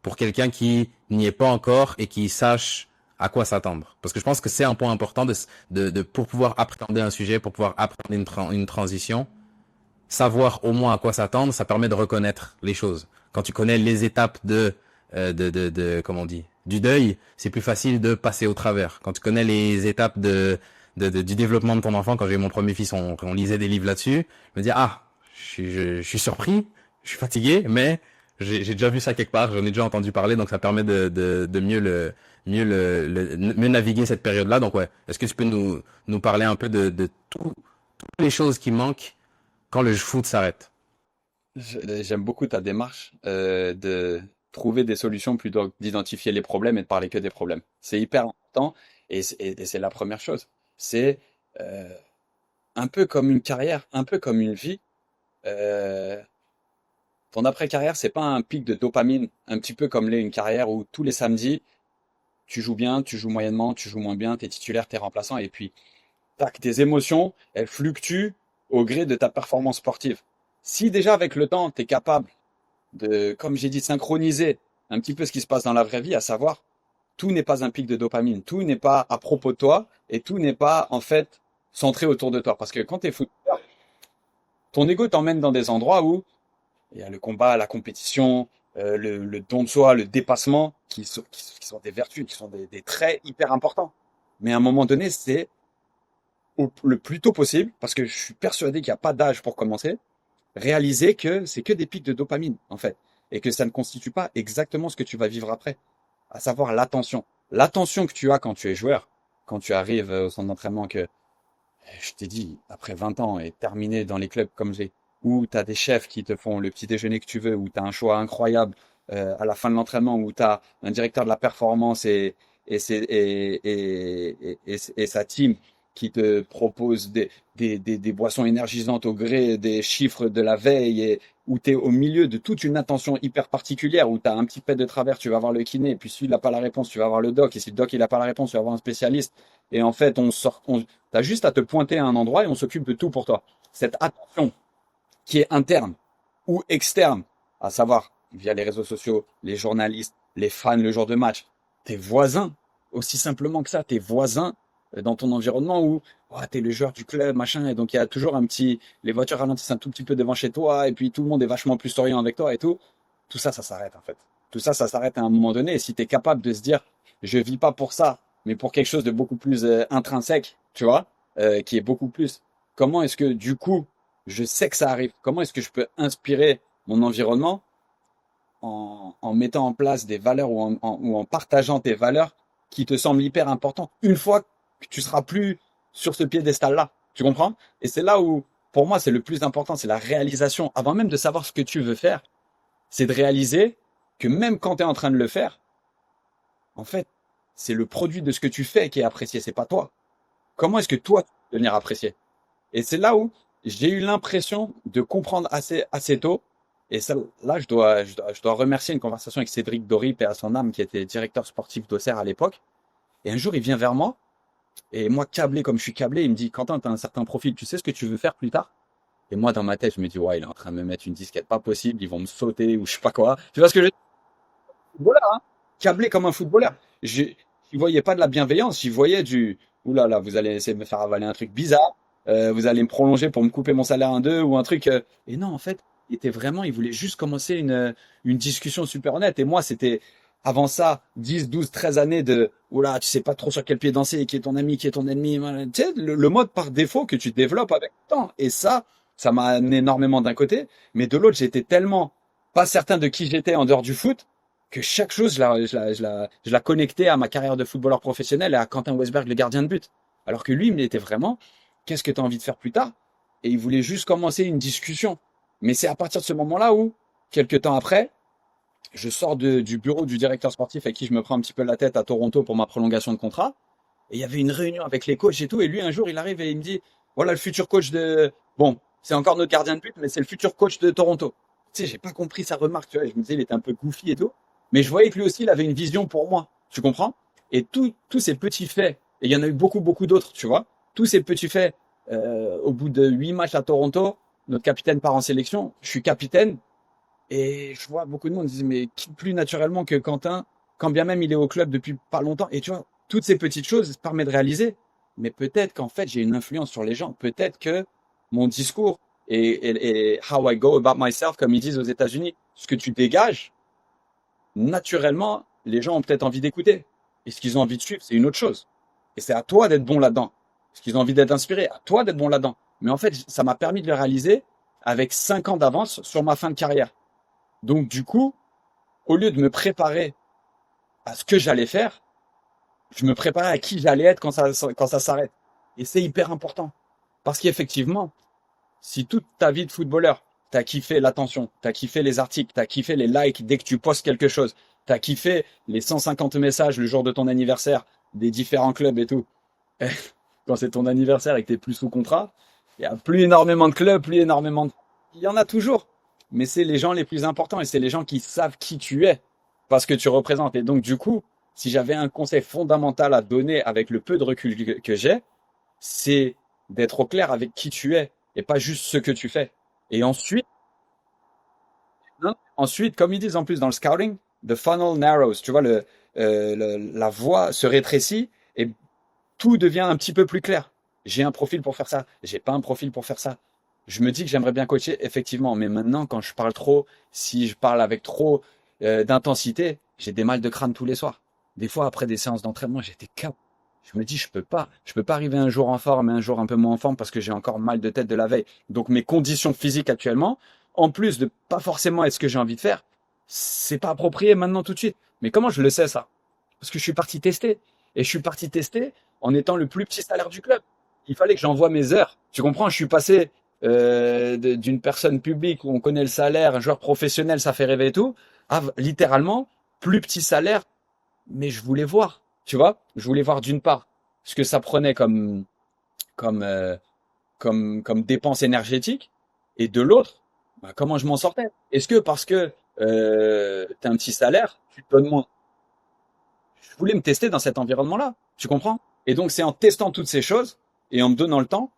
Pour quelqu'un qui n'y est pas encore et qui sache à quoi s'attendre. Parce que je pense que c'est un point important pour pouvoir appréhender un sujet, pour pouvoir appréhender une transition. savoir au moins à quoi s'attendre, ça permet de reconnaître les choses. Quand tu connais les étapes comment on dit, du deuil, c'est plus facile de passer au travers. Quand tu connais les étapes du développement de ton enfant, quand j'ai eu mon premier fils, on lisait des livres là-dessus, je me dis, je suis surpris, je suis fatigué, mais j'ai déjà vu ça quelque part, j'en ai déjà entendu parler, donc ça permet de mieux naviguer cette période-là. Donc ouais, est-ce que tu peux nous parler un peu de toutes les choses qui manquent quand le foot s'arrête? J'aime beaucoup ta démarche de trouver des solutions plutôt que d'identifier les problèmes et de parler que des problèmes. C'est hyper important et c'est la première chose. C'est euh, un peu comme une carrière, un peu comme une vie. Euh, Ton après-carrière, c'est pas un pic de dopamine, un petit peu comme l'est une carrière où tous les samedis, tu joues bien, tu joues moyennement, tu joues moins bien, t'es titulaire, t'es remplaçant et puis tac, tes émotions, elles fluctuent au gré de ta performance sportive. Si déjà avec le temps, tu es capable de, comme j'ai dit, synchroniser un petit peu ce qui se passe dans la vraie vie, à savoir, tout n'est pas un pic de dopamine, tout n'est pas à propos de toi et tout n'est pas en fait centré autour de toi. Parce que quand tu es footballeur, ton ego t'emmène dans des endroits où il y a le combat, la compétition, le don de soi, le dépassement, qui sont des vertus, qui sont des traits hyper importants. Mais à un moment donné, c'est le plus tôt possible, parce que je suis persuadé qu'il n'y a pas d'âge pour commencer, réaliser que c'est que des pics de dopamine, en fait, et que ça ne constitue pas exactement ce que tu vas vivre après, à savoir l'attention. L'attention que tu as quand tu es joueur, quand tu arrives au centre d'entraînement, que je t'ai dit, après 20 ans et terminé dans les clubs comme j'ai, où tu as des chefs qui te font le petit déjeuner que tu veux, où tu as un choix incroyable à la fin de l'entraînement, où tu as un directeur de la performance et sa team qui te propose des boissons énergisantes au gré des chiffres de la veille et où tu es au milieu de toute une attention hyper particulière, où tu as un petit pet de travers, tu vas voir le kiné, et puis s'il n'a pas la réponse, tu vas voir le doc, et si le doc il n'a pas la réponse, tu vas voir un spécialiste. Et en fait, t'as juste à te pointer à un endroit et on s'occupe de tout pour toi. Cette attention qui est interne ou externe, à savoir via les réseaux sociaux, les journalistes, les fans le jour de match, tes voisins, aussi simplement que ça, tes voisins dans ton environnement où oh, tu es le joueur du club, machin, et donc il y a toujours un petit, les voitures ralentissent un tout petit peu devant chez toi, et puis tout le monde est vachement plus souriant avec toi et tout. Tout ça, ça s'arrête en fait. Tout ça, ça s'arrête à un moment donné. Et si tu es capable de se dire, je vis pas pour ça, mais pour quelque chose de beaucoup plus intrinsèque, tu vois, qui est beaucoup plus. Comment est-ce que du coup, je sais que ça arrive. Comment est-ce que je peux inspirer mon environnement en mettant en place des valeurs ou en partageant tes valeurs qui te semblent hyper importantes une fois que tu seras plus sur ce piédestal-là. Tu comprends? Et c'est là où, pour moi, c'est le plus important, c'est la réalisation. Avant même de savoir ce que tu veux faire, c'est de réaliser que même quand tu es en train de le faire, en fait, c'est le produit de ce que tu fais qui est apprécié, c'est pas toi. Comment est-ce que toi, tu peux devenir apprécié? Et c'est là où j'ai eu l'impression de comprendre assez tôt. Et ça, là, je dois remercier une conversation avec Cédric Dory, paix à son âme, qui était directeur sportif d'Auxerre à l'époque. Et un jour, il vient vers moi. Et moi, câblé comme je suis câblé, il me dit, Quentin, tu as un certain profil, tu sais ce que tu veux faire plus tard? Et moi, dans ma tête, je me dis, ouais, il est en train de me mettre une disquette pas possible, ils vont me sauter ou je sais pas quoi. Tu vois ce que je veux dire? Footballeur, hein? Câblé comme un footballeur. J'y voyais pas de la bienveillance, j'y voyais du, ouh là là, vous allez essayer de me faire avaler un truc bizarre, vous allez me prolonger pour me couper mon salaire en deux ou un truc. Et non, en fait, il voulait juste commencer une discussion super honnête. Et moi, c'était, avant ça, 10, 12, 13 années de, oula, tu sais pas trop sur quel pied danser, qui est ton ami, qui est ton ennemi. Voilà. Tu sais, le mode par défaut que tu développes avec le temps. Et ça m'a amené énormément d'un côté. Mais de l'autre, j'étais tellement pas certain de qui j'étais en dehors du foot que chaque chose, je la connectais à ma carrière de footballeur professionnel et à Quentin Westberg, le gardien de but. Alors que lui, il était vraiment, qu'est-ce que tu as envie de faire plus tard? Et il voulait juste commencer une discussion. Mais c'est à partir de ce moment-là où, quelques temps après, je sors du bureau du directeur sportif avec qui je me prends un petit peu la tête à Toronto pour ma prolongation de contrat. Et il y avait une réunion avec les coachs et tout. Et lui, un jour, il arrive et il me dit, voilà le futur coach de, bon, c'est encore notre gardien de but, mais c'est le futur coach de Toronto. Tu sais, j'ai pas compris sa remarque, tu vois. Je me disais, il était un peu goofy et tout. Mais je voyais que lui aussi, il avait une vision pour moi. Tu comprends? Et tous ces petits faits, et il y en a eu beaucoup, beaucoup d'autres, tu vois. Tous ces petits faits, au bout de 8 matchs à Toronto, notre capitaine part en sélection, je suis capitaine, et je vois beaucoup de monde dire, mais qui plus naturellement que Quentin, quand bien même il est au club depuis pas longtemps. Et tu vois, toutes ces petites choses, ça permet de réaliser. Mais peut-être qu'en fait, j'ai une influence sur les gens. Peut-être que mon discours et how I go about myself, comme ils disent aux États-Unis. Ce que tu dégages, naturellement, les gens ont peut-être envie d'écouter. Et ce qu'ils ont envie de suivre, c'est une autre chose. Et c'est à toi d'être bon là-dedans. Ce qu'ils ont envie d'être inspirés, à toi d'être bon là-dedans. Mais en fait, ça m'a permis de le réaliser avec 5 ans d'avance sur ma fin de carrière. Donc, du coup, au lieu de me préparer à ce que j'allais faire, je me préparais à qui j'allais être quand ça s'arrête. Et c'est hyper important. Parce qu'effectivement, si toute ta vie de footballeur, t'as kiffé l'attention, t'as kiffé les articles, t'as kiffé les likes dès que tu postes quelque chose, t'as kiffé les 150 messages le jour de ton anniversaire des différents clubs et tout, quand c'est ton anniversaire et que t'es plus sous contrat, il y a plus énormément de clubs, plus énormément de... Il y en a toujours. Mais c'est les gens les plus importants et c'est les gens qui savent qui tu es parce que tu représentes. Et donc, du coup, si j'avais un conseil fondamental à donner avec le peu de recul que j'ai, c'est d'être au clair avec qui tu es et pas juste ce que tu fais. Et ensuite, non, ensuite, comme ils disent en plus dans le scouting, the funnel narrows. Tu vois, la voie se rétrécit et tout devient un petit peu plus clair. J'ai un profil pour faire ça. J'ai pas un profil pour faire ça. Je me dis que j'aimerais bien coacher, effectivement. Mais maintenant, quand je parle trop, si je parle avec trop d'intensité, j'ai des mal de crâne tous les soirs. Des fois, après des séances d'entraînement, j'étais KO. Je me dis, je peux pas. Je peux pas arriver un jour en forme et un jour un peu moins en forme parce que j'ai encore mal de tête de la veille. Donc, mes conditions physiques actuellement, en plus de pas forcément être ce que j'ai envie de faire, c'est pas approprié maintenant tout de suite. Mais comment je le sais, ça? Parce que je suis parti tester. Et je suis parti tester en étant le plus petit salaire du club. Il fallait que j'envoie mes heures. Tu comprends? Je suis passé d'une personne publique où on connaît le salaire, un joueur professionnel, ça fait rêver et tout, à littéralement plus petit salaire, mais je voulais voir. Tu vois? Je voulais voir d'une part ce que ça prenait comme comme dépense énergétique, et de l'autre, bah, comment je m'en sortais. Est-ce que parce que tu as un petit salaire, tu te donnes moins? Je voulais me tester dans cet environnement-là, tu comprends? Et donc c'est en testant toutes ces choses et en me donnant le temps,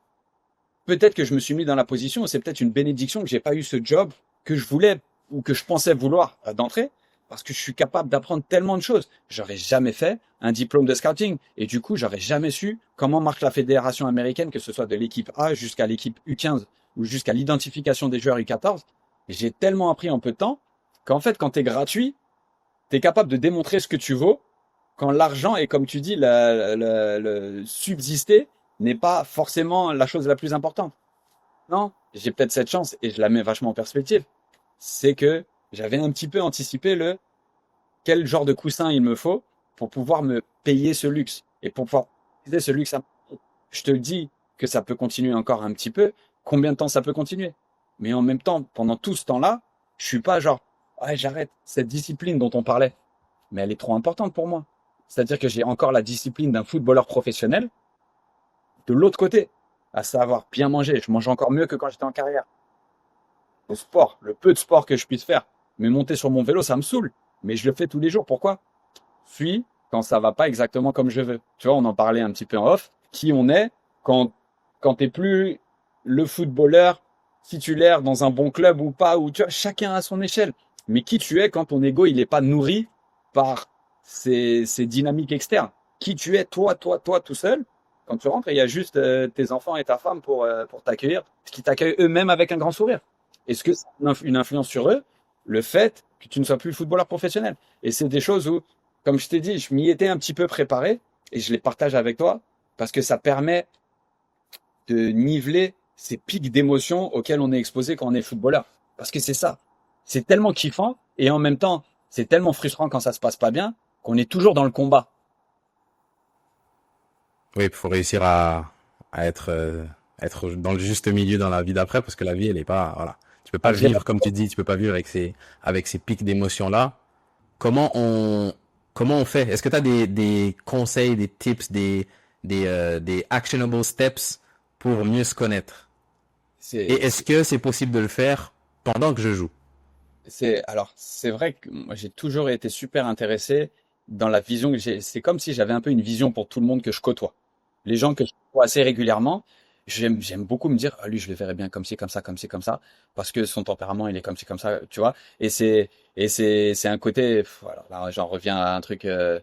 peut-être que je me suis mis dans la position, c'est peut-être une bénédiction que j'ai pas eu ce job que je voulais ou que je pensais vouloir d'entrée, parce que je suis capable d'apprendre tellement de choses. J'aurais jamais fait un diplôme de scouting et du coup, j'aurais jamais su comment marche la fédération américaine, que ce soit de l'équipe A jusqu'à l'équipe U15 ou jusqu'à l'identification des joueurs U14. J'ai tellement appris en peu de temps qu'en fait, quand tu es gratuit, tu es capable de démontrer ce que tu vaux quand l'argent est, comme tu dis, le subsister n'est pas forcément la chose la plus importante. Non, j'ai peut-être cette chance et je la mets vachement en perspective. C'est que j'avais un petit peu anticipé le quel genre de coussin il me faut pour pouvoir me payer ce luxe et pour pouvoir utiliser ce luxe. Je te dis que ça peut continuer encore un petit peu. Combien de temps ça peut continuer? Mais en même temps, pendant tout ce temps-là, je suis pas genre, ouais, j'arrête. Cette discipline dont on parlait, mais elle est trop importante pour moi. C'est-à-dire que j'ai encore la discipline d'un footballeur professionnel de l'autre côté, à savoir bien manger. Je mange encore mieux que quand j'étais en carrière. Le sport, le peu de sport que je puisse faire, mais monter sur mon vélo, ça me saoule. Mais je le fais tous les jours. Pourquoi? Suis quand ça va pas exactement comme je veux. Tu vois, on en parlait un petit peu en off. Qui on est quand t'es plus le footballeur titulaire dans un bon club ou pas, ou tu vois, chacun à son échelle. Mais qui tu es quand ton ego il est pas nourri par ces dynamiques externes. Qui tu es, toi, tout seul. Quand tu rentres, il y a juste tes enfants et ta femme pour t'accueillir, qui t'accueillent eux-mêmes avec un grand sourire. Est-ce que ça a une influence sur eux, le fait que tu ne sois plus footballeur professionnel? Et c'est des choses où, comme je t'ai dit, je m'y étais un petit peu préparé et je les partage avec toi parce que ça permet de niveler ces pics d'émotions auxquels on est exposé quand on est footballeur. Parce que c'est ça. C'est tellement kiffant et en même temps, c'est tellement frustrant quand ça se passe pas bien qu'on est toujours dans le combat. Oui, il faut réussir à être dans le juste milieu dans la vie d'après, parce que la vie, elle est pas, voilà. Tu peux pas vivre, comme tu dis, tu peux pas vivre avec ces pics d'émotions-là. Comment on, comment on fait? Est-ce que tu as des conseils, des tips, des actionable steps pour mieux se connaître? Et est-ce que c'est possible de le faire pendant que je joue? Alors, c'est vrai que moi, j'ai toujours été super intéressé dans la vision que j'ai. C'est comme si j'avais un peu une vision pour tout le monde que je côtoie. Les gens que je côtoie assez régulièrement. j'aime beaucoup me dire, ah, lui, je le verrais bien comme ci, comme ça, comme ci, comme ça, parce que son tempérament, il est comme ci, comme ça, tu vois. C'est un côté, voilà, là, j'en reviens à un truc, un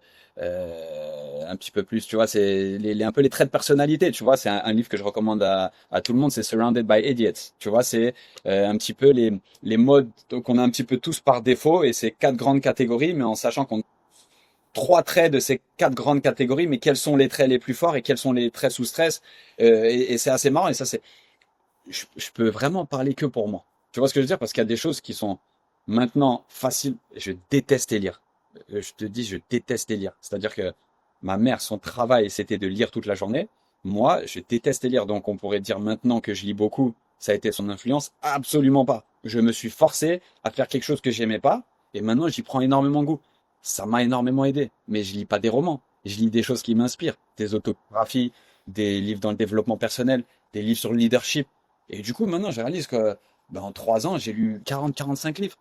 petit peu plus, tu vois, c'est un peu les traits de personnalité, tu vois. C'est un livre que je recommande à tout le monde, c'est Surrounded by Idiots, tu vois. C'est un petit peu les modes qu'on a un petit peu tous par défaut, et c'est quatre grandes catégories, mais en sachant qu'on trois traits de ces quatre grandes catégories, mais quels sont les traits les plus forts et quels sont les traits sous stress. Et c'est assez marrant. Et ça, je peux vraiment parler que pour moi. Tu vois ce que je veux dire? Parce qu'il y a des choses qui sont maintenant faciles. Je déteste les lire. Je te dis, je déteste les lire. C'est-à-dire que ma mère, son travail, c'était de lire toute la journée. Moi, je déteste les lire. Donc, on pourrait dire maintenant que je lis beaucoup, ça a été son influence. Absolument pas. Je me suis forcé à faire quelque chose que j'aimais pas. Et maintenant, j'y prends énormément goût. Ça m'a énormément aidé. Mais je lis pas des romans. Je lis des choses qui m'inspirent. Des autobiographies, des livres dans le développement personnel, des livres sur le leadership. Et du coup, maintenant, je réalise que en 3 ans, j'ai lu 40-45 livres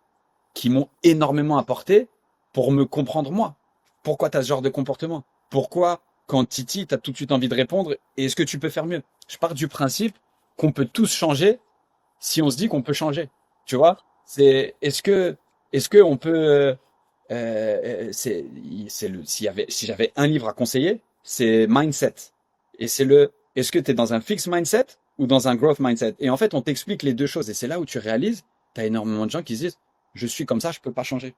qui m'ont énormément apporté pour me comprendre moi. Pourquoi tu as ce genre de comportement? Pourquoi, quand Titi, tu as tout de suite envie de répondre, et est-ce que tu peux faire mieux? Je pars du principe qu'on peut tous changer si on se dit qu'on peut changer. Tu vois? C'est, est-ce que on peut, si j'avais un livre à conseiller, c'est Mindset. Et est-ce que tu es dans un fixed mindset ou dans un growth mindset? Et en fait, on t'explique les deux choses. Et c'est là où tu réalises, tu as énormément de gens qui se disent, je suis comme ça, je peux pas changer.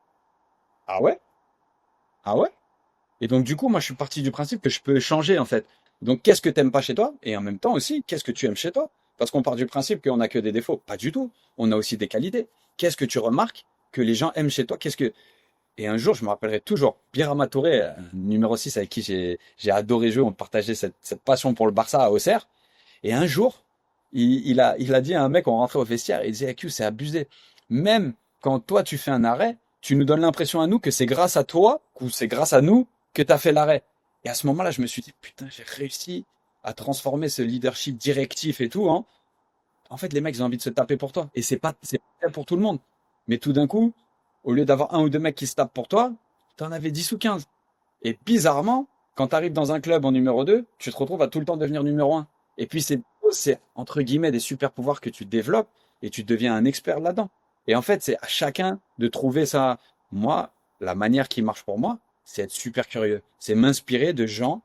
Ah ouais? Ah ouais? Et donc, du coup, moi, je suis parti du principe que je peux changer, en fait. Donc, qu'est-ce que t'aimes pas chez toi? Et en même temps aussi, qu'est-ce que tu aimes chez toi? Parce qu'on part du principe qu'on n'a que des défauts. Pas du tout. On a aussi des qualités. Qu'est-ce que tu remarques que les gens aiment chez toi? Et un jour, je me rappellerai toujours, Birama Touré, numéro 6 avec qui j'ai adoré jouer, on partageait cette passion pour le Barça à Auxerre. Et un jour, il a dit à un mec, on rentrait au vestiaire, et il disait, AQ, c'est abusé. Même quand toi, tu fais un arrêt, tu nous donnes l'impression à nous que c'est grâce à toi, ou c'est grâce à nous que tu as fait l'arrêt. Et à ce moment-là, je me suis dit, putain, j'ai réussi à transformer ce leadership directif et tout, hein. En fait, les mecs, ils ont envie de se taper pour toi. Et c'est pas fait pour tout le monde. Mais tout d'un coup, au lieu d'avoir un ou deux mecs qui se tapent pour toi, t'en avais 10 ou 15. Et bizarrement, quand tu arrives dans un club en numéro 2, tu te retrouves à tout le temps devenir numéro 1. Et puis c'est entre guillemets des super pouvoirs que tu développes et tu deviens un expert là-dedans. Et en fait, c'est à chacun de trouver ça. Moi, la manière qui marche pour moi, c'est être super curieux. C'est m'inspirer de gens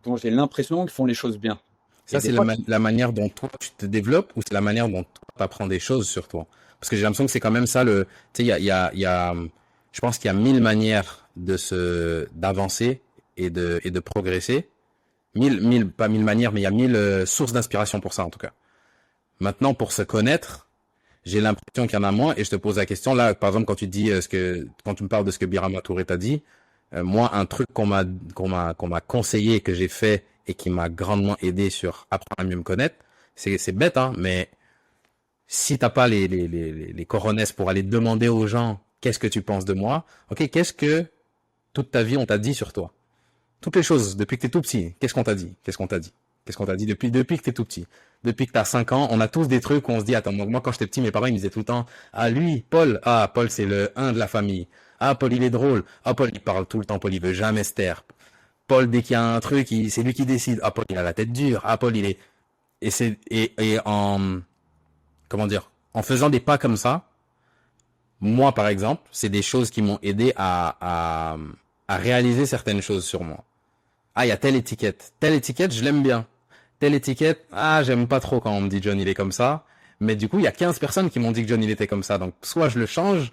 dont j'ai l'impression qu'ils font les choses bien. Et Ça, des c'est fois, la manière dont toi, tu te développes ou c'est la manière dont toi, tu apprends des choses sur toi? Parce que j'ai l'impression que c'est quand même ça le, tu sais, je pense qu'il y a 1000 manières d'avancer et de progresser. Pas 1000 manières, mais il y a 1000 sources d'inspiration pour ça, en tout cas. Maintenant, pour se connaître, j'ai l'impression qu'il y en a moins et je te pose la question là, par exemple, quand tu dis quand tu me parles de ce que Birama Touré t'a dit, moi, un truc qu'on m'a conseillé, que j'ai fait et qui m'a grandement aidé sur apprendre à mieux me connaître, c'est bête, hein, mais si t'as pas les coronesses pour aller demander aux gens qu'est-ce que tu penses de moi, ok, qu'est-ce que toute ta vie on t'a dit sur toi? Toutes les choses, depuis que t'es tout petit, qu'est-ce qu'on t'a dit? Qu'est-ce qu'on t'a dit? Qu'est-ce qu'on t'a dit depuis que t'es tout petit? Depuis que t'as 5 ans, on a tous des trucs où on se dit, attends, moi quand j'étais petit, mes parents ils me disaient tout le temps, ah lui, Paul c'est le un de la famille. Ah Paul il est drôle. Ah Paul il parle tout le temps, Paul il veut jamais se taire. Paul dès qu'il y a un truc, c'est lui qui décide. Ah Paul il a la tête dure. Ah Paul il est et en comment dire, en faisant des pas comme ça, moi par exemple, c'est des choses qui m'ont aidé à réaliser certaines choses sur moi. Ah, il y a telle étiquette. Telle étiquette, je l'aime bien. Telle étiquette, ah, j'aime pas trop quand on me dit John, il est comme ça. Mais du coup, il y a 15 personnes qui m'ont dit que John, il était comme ça. Donc, soit je le change.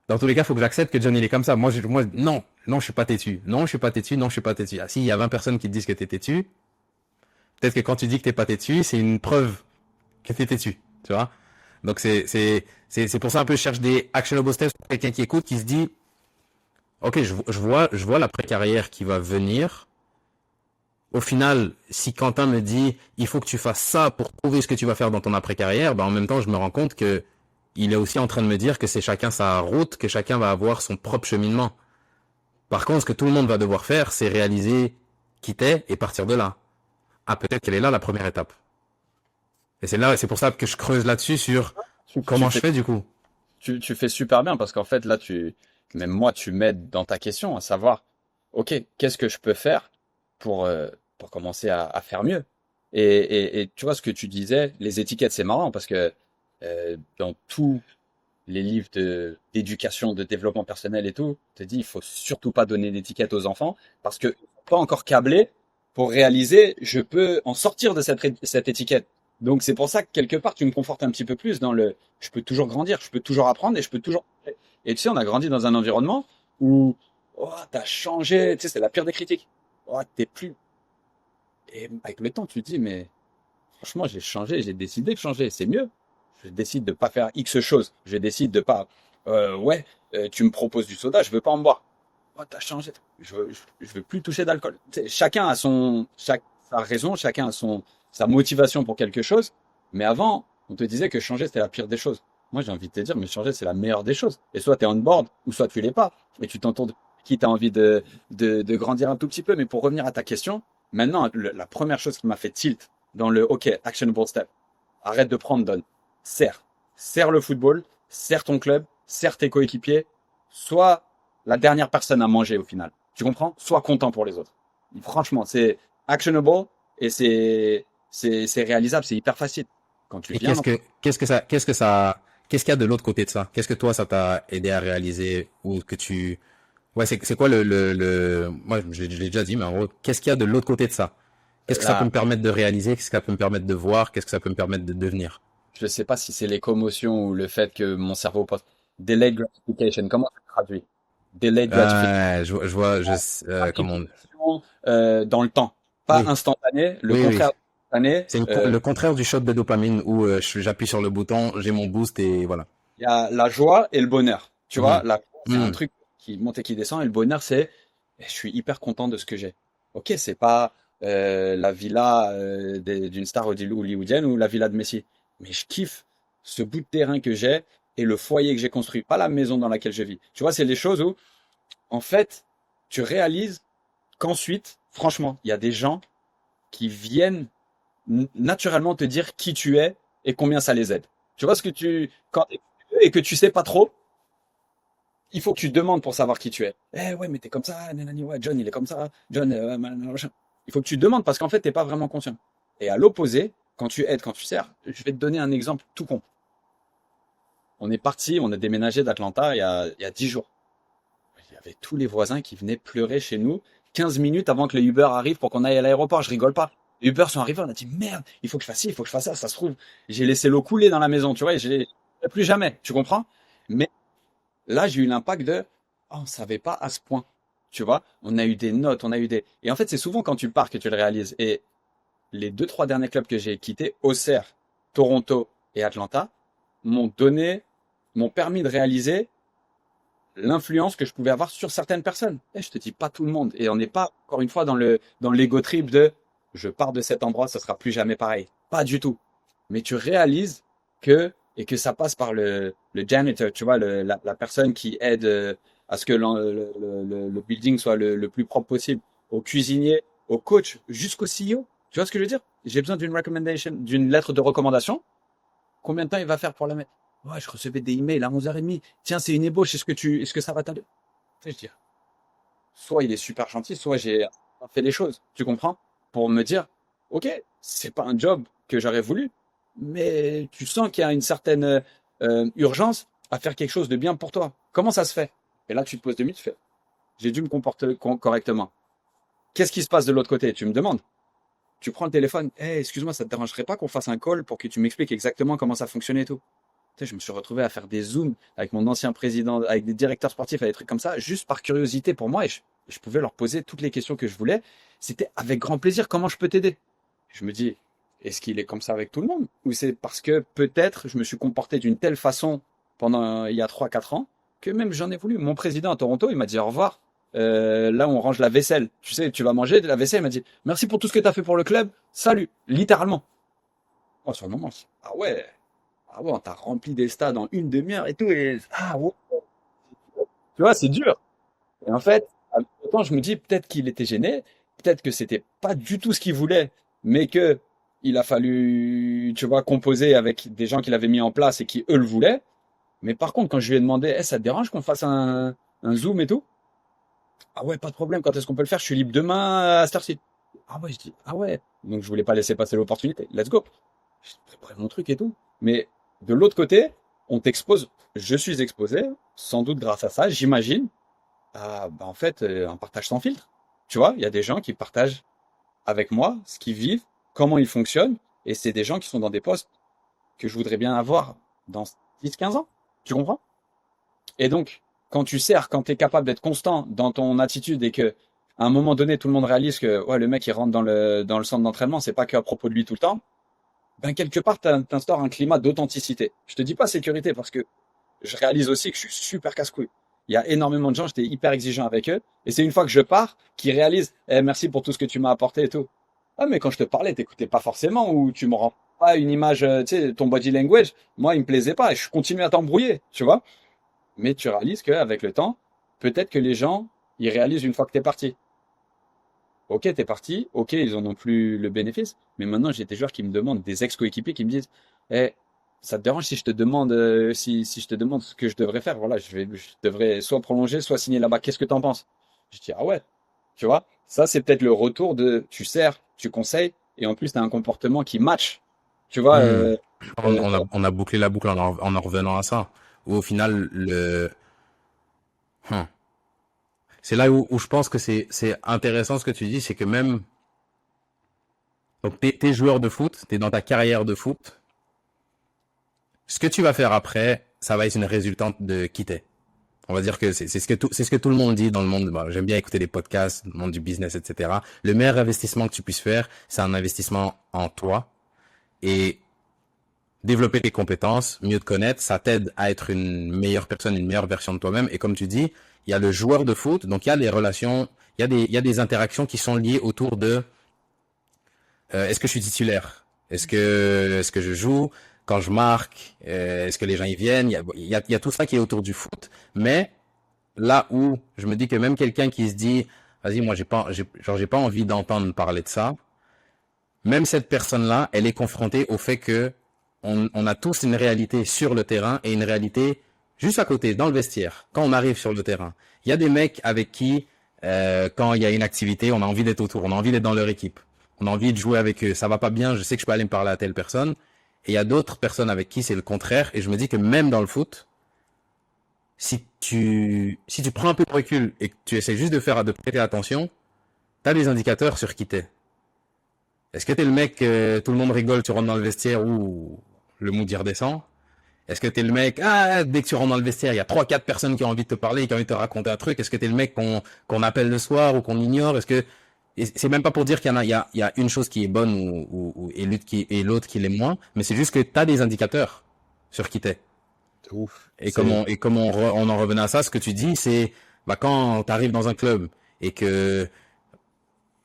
Dans tous les cas, il faut que j'accepte que John, il est comme ça. Non, je suis pas têtu. Non, je suis pas têtu. Non, je suis pas têtu. Ah, si, il y a 20 personnes qui te disent que t'es têtu. Peut-être que quand tu dis que t'es pas têtu, c'est une preuve que t'es têtu. Tu vois? Donc, c'est pour ça un peu, je cherche des actionable steps pour quelqu'un qui écoute, qui se dit, ok, je vois l'après-carrière qui va venir. Au final, si Quentin me dit il faut que tu fasses ça pour prouver ce que tu vas faire dans ton après-carrière, en même temps, je me rends compte que il est aussi en train de me dire que c'est chacun sa route, que chacun va avoir son propre cheminement. Par contre, ce que tout le monde va devoir faire, c'est réaliser qui t'es et partir de là. Ah, peut-être qu'elle est là la première étape. Et c'est pour ça que je creuse là-dessus sur tu comment je fais, fais du coup. tu fais super bien parce qu'en fait, là, même moi, tu m'aides dans ta question à savoir, OK, qu'est-ce que je peux faire pour, pour commencer à faire mieux? Et tu vois ce que tu disais, les étiquettes, c'est marrant parce que dans tous les livres d'éducation, de développement personnel et tout, te dit il faut surtout pas donner d'étiquette aux enfants parce que ils sont pas encore câblés pour réaliser je peux en sortir de cette étiquette. Donc c'est pour ça que quelque part tu me confortes un petit peu plus dans le je peux toujours grandir, je peux toujours apprendre et je peux toujours. Et tu sais, on a grandi dans un environnement où oh, t'as changé, tu sais, c'est la pire des critiques. Oh, t'es plus. Et avec le temps, tu te dis mais franchement, j'ai changé, j'ai décidé de changer, c'est mieux. Je décide de pas faire X choses. Je décide de pas. Ouais, tu me proposes du soda, je veux pas en boire. Oh, t'as changé. Je veux plus toucher d'alcool. Tu sais, chacun a sa raison, chacun a sa motivation pour quelque chose. Mais avant, on te disait que changer c'était la pire des choses. Moi, j'ai envie de te dire, mais changer c'est la meilleure des choses. Et soit tu es on board, ou soit tu l'es pas. Et tu t'entends qui t'a envie de grandir un tout petit peu. Mais pour revenir à ta question, maintenant, la première chose qui m'a fait tilt dans le OK, actionable step. Arrête de prendre, donne. Serre. Serre le football, serre ton club, serre tes coéquipiers. Sois la dernière personne à manger au final. Tu comprends? Sois content pour les autres. Franchement, c'est actionable et c'est réalisable, c'est hyper facile. Quand tu Et viens, qu'est-ce qu'il y a de l'autre côté de ça? Qu'est-ce que toi, ça t'a aidé à réaliser ou que tu, ouais, c'est quoi moi, je l'ai déjà dit, mais en gros, qu'est-ce qu'il y a de l'autre côté de ça? Qu'est-ce que ça peut là, me permettre de réaliser? Qu'est-ce que ça peut me permettre de voir? Qu'est-ce que ça peut me permettre de devenir? je sais pas si c'est les commotions ou le fait que mon cerveau pense. Delayed gratification, comment ça se traduit? Delayed gratification. Je vois, comment Gratification dans le temps, pas oui, instantané. Le oui, contraire oui. d'instantané, C'est le contraire du shot de dopamine où j'appuie sur le bouton, j'ai mon boost et voilà. il y a la joie et le bonheur. Tu vois, Mhm. la joie, c'est un Mhm. truc qui monte et qui descend, et le bonheur, c'est je suis hyper content de ce que j'ai. Ok, c'est pas la villa d'une star hollywoodienne ou la villa de Messi, mais je kiffe ce bout de terrain que j'ai et le foyer que j'ai construit, pas la maison dans laquelle je vis. Tu vois, c'est les choses où, en fait, tu réalises qu'ensuite, franchement, il y a des gens qui viennent naturellement te dire qui tu es et combien ça les aide. Tu vois ce que quand et que tu sais pas trop, il faut que tu demandes pour savoir qui tu es. Eh ouais, mais t'es comme ça, nanani, ouais, John, il est comme ça, John, machin. Il faut que tu demandes parce qu'en fait, t'es pas vraiment conscient. Et à l'opposé, quand tu aides, quand tu sers, je vais te donner un exemple tout con. On est parti, on a déménagé d'Atlanta il y a 10 jours. Il y avait tous les voisins qui venaient pleurer chez nous 15 minutes avant que les Uber arrivent pour qu'on aille à l'aéroport. Je rigole pas. Les Uber sont arrivés, on a dit merde, il faut que je fasse ci, il faut que je fasse ça. Ça se trouve, j'ai laissé l'eau couler dans la maison, tu vois, et j'ai plus jamais, tu comprends? Mais là, j'ai eu l'impact de, oh, on savait pas à ce point. Tu vois, on a eu des notes, on a eu des. Et en fait, c'est souvent quand tu pars que tu le réalises. Et les deux, trois derniers clubs que j'ai quittés, Auxerre, Toronto et Atlanta, m'ont donné, m'ont permis de réaliser l'influence que je pouvais avoir sur certaines personnes. Et je te dis pas tout le monde. Et on n'est pas, encore une fois, dans l'ego trip de je pars de cet endroit, ça sera plus jamais pareil. Pas du tout. Mais tu réalises et que ça passe par le janitor, tu vois, la personne qui aide à ce que le building soit le plus propre possible, au cuisinier, au coach, jusqu'au CEO. Tu vois ce que je veux dire? J'ai besoin d'une recommendation, d'une lettre de recommandation. Combien de temps il va faire pour la mettre? Ouais, je recevais des emails à 11h30. Tiens, c'est une ébauche. Est-ce que ça va t'aider? Tu sais, je dis, soit il est super gentil, soit j'ai fait les choses. Tu comprends? Pour me dire, ok, c'est pas un job que j'aurais voulu, mais tu sens qu'il y a une certaine urgence à faire quelque chose de bien pour toi. Comment ça se fait? Et là, tu te poses 2 minutes, tu fais, j'ai dû me comporter correctement. Qu'est-ce qui se passe de l'autre côté? Tu me demandes. Tu prends le téléphone. Hey, excuse-moi, ça te dérangerait pas qu'on fasse un call pour que tu m'expliques exactement comment ça fonctionnait et tout? Tu sais, je me suis retrouvé à faire des zooms avec mon ancien président, avec des directeurs sportifs, avec des trucs comme ça, juste par curiosité pour moi, et je pouvais leur poser toutes les questions que je voulais. C'était avec grand plaisir. Comment je peux t'aider? Je me dis, est-ce qu'il est comme ça avec tout le monde? Ou c'est parce que peut-être je me suis comporté d'une telle façon pendant il y a 3, 4 ans que même j'en ai voulu. Mon président à Toronto, il m'a dit au revoir. Là, on range la vaisselle. Tu sais, tu vas manger de la vaisselle. Il m'a dit merci pour tout ce que tu as fait pour le club. Salut, littéralement. Oh, sur le moment, je dis, ah ouais, on t'a rempli des stades en une demi-heure et tout. Et ah ouais, tu vois, c'est dur. Et en fait, avec le temps, je me dis peut-être qu'il était gêné, peut-être que c'était pas du tout ce qu'il voulait, mais que il a fallu, tu vois, composer avec des gens qu'il avait mis en place et qui eux le voulaient. Mais par contre, quand je lui ai demandé, ça te dérange qu'on fasse un zoom et tout? Ah ouais, pas de problème. Quand est-ce qu'on peut le faire? Je suis libre demain à cette heure-ci. Ah ouais, je dis, ah ouais. Donc je voulais pas laisser passer l'opportunité. Let's go. Je prépare mon truc et tout. Mais de l'autre côté, on t'expose. Je suis exposé, sans doute grâce à ça, j'imagine. En fait, un partage sans filtre. Tu vois, il y a des gens qui partagent avec moi ce qu'ils vivent, comment ils fonctionnent. Et c'est des gens qui sont dans des postes que je voudrais bien avoir dans 10, 15 ans. Tu comprends? Et donc, quand tu sers, quand tu es capable d'être constant dans ton attitude et que à un moment donné, tout le monde réalise que ouais, le mec il rentre dans le centre d'entraînement, c'est pas qu'à propos de lui tout le temps, ben quelque part t'instaures un climat d'authenticité. Je te dis pas sécurité parce que je réalise aussi que je suis super casse-couille. Il y a énormément de gens, j'étais hyper exigeant avec eux, et c'est une fois que je pars qu'ils réalisent eh, merci pour tout ce que tu m'as apporté et tout. Ah mais quand je te parlais, t'écoutais pas forcément ou tu me rends pas une image, tu sais, ton body language, moi il me plaisait pas et je continue à t'embrouiller, tu vois. Mais tu réalises qu'avec le temps, peut-être que les gens, ils réalisent une fois que t'es parti. Ok, t'es parti, ok, ils en ont plus le bénéfice, mais maintenant j'ai des joueurs qui me demandent, des ex-coéquipiers qui me disent, eh, ça te dérange si je te demande, si je te demande ce que je devrais faire, voilà, je devrais soit prolonger, soit signer là-bas. Qu'est-ce que t'en penses? Je dis, ah ouais, tu vois, ça c'est peut-être le retour de, tu sers, tu conseilles, et en plus t'as un comportement qui match, tu vois, Hmm. euh, On a bouclé la boucle en revenant à ça. Où au final, hmm. C'est là où je pense que c'est intéressant ce que tu dis, c'est que même, donc t'es joueur de foot, t'es dans ta carrière de foot, ce que tu vas faire après, ça va être une résultante de qui t'es. On va dire que c'est ce que tout le monde dit dans le monde. Bah, j'aime bien écouter les podcasts, le monde du business, etc. Le meilleur investissement que tu puisses faire, c'est un investissement en toi et développer tes compétences, mieux te connaître, ça t'aide à être une meilleure personne, une meilleure version de toi-même. Et comme tu dis, il y a le joueur de foot, donc il y a des relations, il y a des interactions qui sont liées autour de est-ce que je suis titulaire, est-ce que je joue, quand je marque, est-ce que les gens y viennent, il y a tout ça qui est autour du foot, mais là où je me dis que même quelqu'un qui se dit, vas-y, moi j'ai pas envie d'entendre parler de ça, même cette personne-là, elle est confrontée au fait que on a tous une réalité sur le terrain et une réalité juste à côté, dans le vestiaire, quand on arrive sur le terrain. Il y a des mecs avec qui, quand il y a une activité, on a envie d'être autour, on a envie d'être dans leur équipe, on a envie de jouer avec eux. Ça va pas bien, je sais que je peux aller me parler à telle personne. Et il y a d'autres personnes avec qui c'est le contraire. Et je me dis que même dans le foot, si tu prends un peu de recul et que tu essaies juste de prêter attention, t'as des indicateurs sur qui t'es. Est-ce que t'es le mec, tout le monde rigole, tu rentres dans le vestiaire ou le mood y redescend? Est-ce que t'es le mec, dès que tu rentres dans le vestiaire, il y a trois, quatre personnes qui ont envie de te parler, qui ont envie de te raconter un truc. Est-ce que t'es le mec qu'on appelle le soir ou qu'on ignore? Est-ce que, et c'est même pas pour dire qu'il y en a, il y a une chose qui est bonne et l'autre qui l'est moins, mais c'est juste que t'as des indicateurs sur qui t'es. de ouf. Et comme on en revenait à ça, ce que tu dis, c'est, bah, quand t'arrives dans un club et que,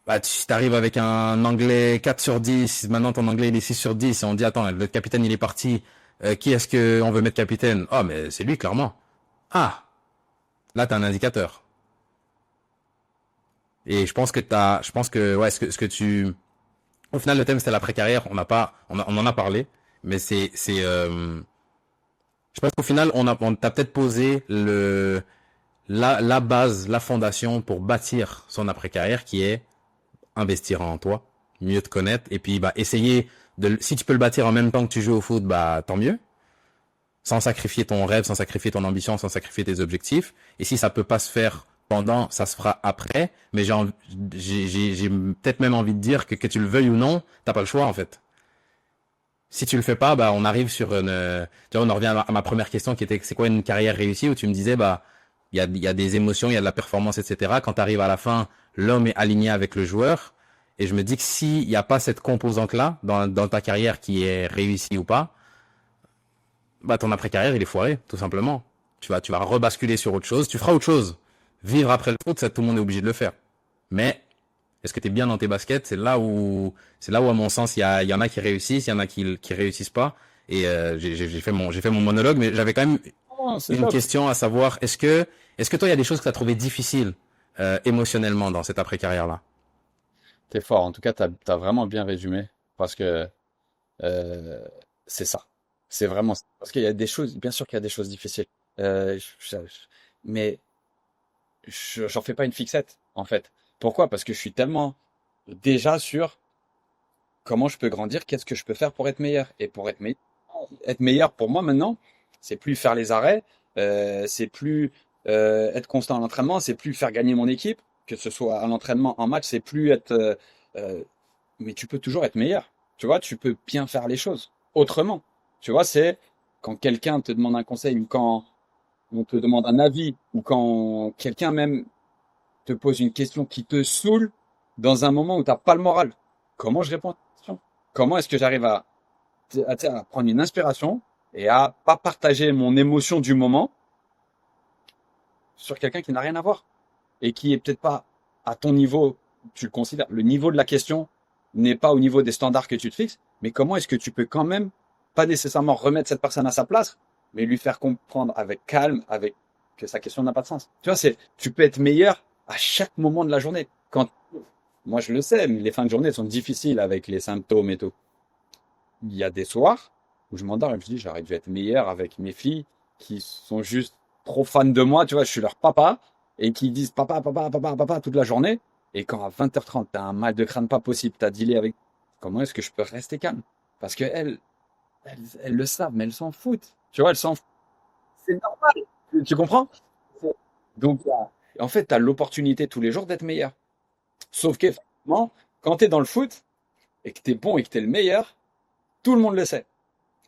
bah, tu t'arrives avec un anglais 4 sur 10, maintenant ton anglais il est 6 sur 10, et on dit, attends, le capitaine il est parti, qui est-ce que on veut mettre capitaine? Ah, mais c'est lui, clairement. Ah, là t'as un indicateur. Et je pense que, ouais, ce que tu, au final le thème c'était l'après-carrière, on en a parlé, mais je pense qu'au final on t'a peut-être posé la base, la fondation pour bâtir son après-carrière qui est investir en toi, mieux te connaître, et puis bah essayer si tu peux le bâtir en même temps que tu joues au foot, bah tant mieux, sans sacrifier ton rêve, sans sacrifier ton ambition, sans sacrifier tes objectifs. Et si ça peut pas se faire pendant, ça se fera après. Mais j'ai peut-être même envie de dire que tu le veuilles ou non, t'as pas le choix en fait. Si tu le fais pas, bah on arrive sur une, tu vois, on en revient à ma première question qui était, c'est quoi une carrière réussie, où tu me disais, bah il y a des émotions, il y a de la performance, etc. Quand tu arrives à la fin, l'homme est aligné avec le joueur. Et je me dis que s'il n'y a pas cette composante-là dans ta carrière qui est réussie ou pas, bah ton après-carrière il est foiré, tout simplement. Tu vas rebasculer sur autre chose, tu feras autre chose. Vivre après le foot, ça tout le monde est obligé de le faire. Mais est-ce que tu es bien dans tes baskets? C'est là où à mon sens il y en a qui réussissent, il y en a qui réussissent pas. Et j'ai fait mon monologue, mais j'avais quand même Oh, c'est une top. question à savoir est-ce que toi il y a des choses que tu as trouvé difficiles émotionnellement dans cette après-carrière là? T'es fort. En tout cas, t'as vraiment bien résumé parce que euh, c'est ça. C'est vraiment ça. Parce qu'il y a des choses, bien sûr qu'il y a des choses difficiles. Euh, je- je- mais j'en fais pas une fixette, en fait. Pourquoi? Parce que je suis tellement, déjà sur comment je peux grandir, qu'est-ce que je peux faire pour être meilleur. Et pour être meilleur pour moi maintenant, c'est plus faire les arrêts, c'est plus être constant à l'entraînement, c'est plus faire gagner mon équipe, que ce soit à l'entraînement, en match, c'est plus être. Euh, mais tu peux toujours être meilleur. Tu vois, tu peux bien faire les choses autrement. Tu vois, c'est quand quelqu'un te demande un conseil ou quand on te demande un avis ou quand quelqu'un même te pose une question qui te saoule dans un moment où t'as pas le moral. Comment je réponds à cette question? Comment est-ce que j'arrive à prendre une inspiration et à pas partager mon émotion du moment sur quelqu'un qui n'a rien à voir et qui est peut-être pas à ton niveau, tu le considères, le niveau de la question n'est pas au niveau des standards que tu te fixes, mais comment est-ce que tu peux quand même pas nécessairement remettre cette personne à sa place, mais lui faire comprendre avec calme, avec que sa question n'a pas de sens. Tu vois, tu peux être meilleur à chaque moment de la journée. Quand, moi je le sais, mais les fins de journée sont difficiles avec les symptômes et tout. Il y a des soirs où je m'endors et je me dis, j'aurais dû être meilleur avec mes filles qui sont juste trop fans de moi, tu vois, je suis leur papa, et qui disent papa, papa, papa, papa toute la journée. Et quand à 20h30, t'as un mal de crâne pas possible, t'as dealé avec, comment est-ce que je peux rester calme? Parce que elles le savent, mais elles s'en foutent. Tu vois, elles s'en foutent. C'est normal. Tu comprends? Donc, en fait, tu as l'opportunité tous les jours d'être meilleur. Sauf qu'effectivement, quand tu es dans le foot et que tu es bon et que tu es le meilleur, tout le monde le sait.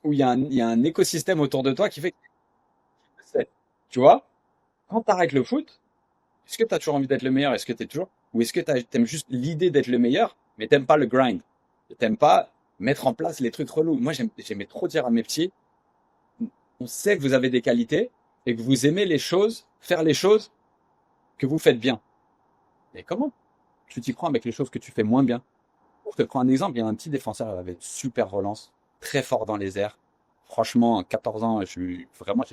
Ou il y a un écosystème autour de toi qui fait que tu le sais. Tu vois, quand tu arrêtes le foot, est-ce que tu as toujours envie d'être le meilleur? Est-ce que tu es toujours? Ou est-ce que tu aimes juste l'idée d'être le meilleur, mais t'aimes pas le grind? T'aimes pas mettre en place les trucs relous? Moi, j'aimais trop dire à mes petits, on sait que vous avez des qualités et que vous aimez les choses, faire les choses que vous faites bien. Mais comment tu t'y prends avec les choses que tu fais moins bien? Je te prends un exemple, il y a un petit défenseur, il avait une super relance, très fort dans les airs. Franchement, à 14 ans, vraiment,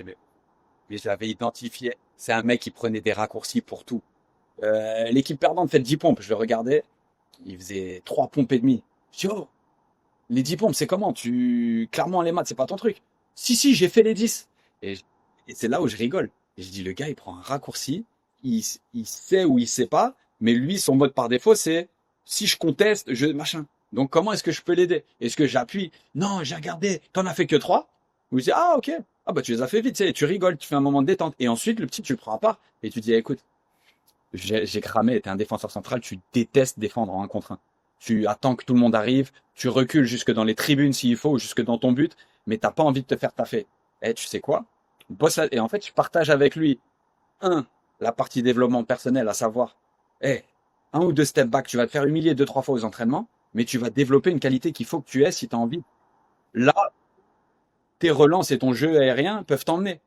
mais je l'avais identifié. C'est un mec qui prenait des raccourcis pour tout. L'équipe perdante fait 10 pompes. Je le regardais, il faisait 3 pompes et demie. Je dis, oh, les 10 pompes, c'est comment? Clairement, les maths, c'est pas ton truc. Si, si, j'ai fait les 10. Et, et c'est là où je rigole. Et je dis, le gars, il prend un raccourci, il sait ou il sait pas, mais lui, son mode par défaut, c'est, si je conteste, machin. Donc, comment est-ce que je peux l'aider? Est-ce que j'appuie? Non, j'ai regardé, t'en as fait que 3. Ou je dis, ah, ok. Ah, bah, tu les as fait vite, tu sais, tu rigoles, tu fais un moment de détente. Et ensuite, le petit, tu le prends à part. Et tu dis, écoute, j'ai cramé, t'es un défenseur central, tu détestes défendre en 1 contre 1. Tu attends que tout le monde arrive, tu recules jusque dans les tribunes s'il faut, jusque dans ton but, mais t'as pas envie de te faire taffer. Eh, tu sais quoi? Et en fait, je partage avec lui, la partie développement personnel, à savoir, eh, 1 ou 2 step back, tu vas te faire humilier 2, 3 fois aux entraînements, mais tu vas développer une qualité qu'il faut que tu aies si tu as envie. Là, tes relances et ton jeu aérien peuvent t'emmener.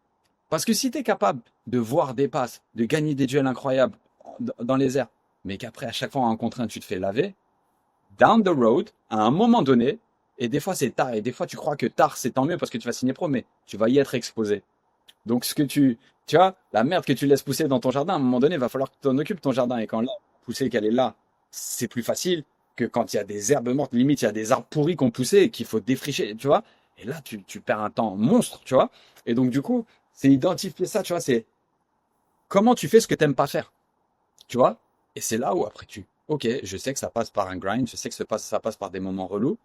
Parce que si tu es capable de voir des passes, de gagner des duels incroyables dans les airs, mais qu'après, à chaque fois, en 1 contre 1, tu te fais laver, down the road, à un moment donné, et des fois c'est tard, et des fois tu crois que tard c'est tant mieux parce que tu vas signer pro, mais tu vas y être exposé. Donc tu vois, la merde que tu laisses pousser dans ton jardin, à un moment donné, il va falloir que tu t'en occupes ton jardin, et quand là, pousser qu'elle est là, c'est plus facile que quand il y a des herbes mortes, limite il y a des arbres pourris qu'on poussé et qu'il faut défricher, tu vois. Et là, tu perds un temps monstre, tu vois. Et donc du coup, c'est identifier ça, tu vois, c'est comment tu fais ce que t'aimes pas faire, tu vois. Et c'est là où après ok, je sais que ça passe par un grind, je sais que ça passe par des moments relous,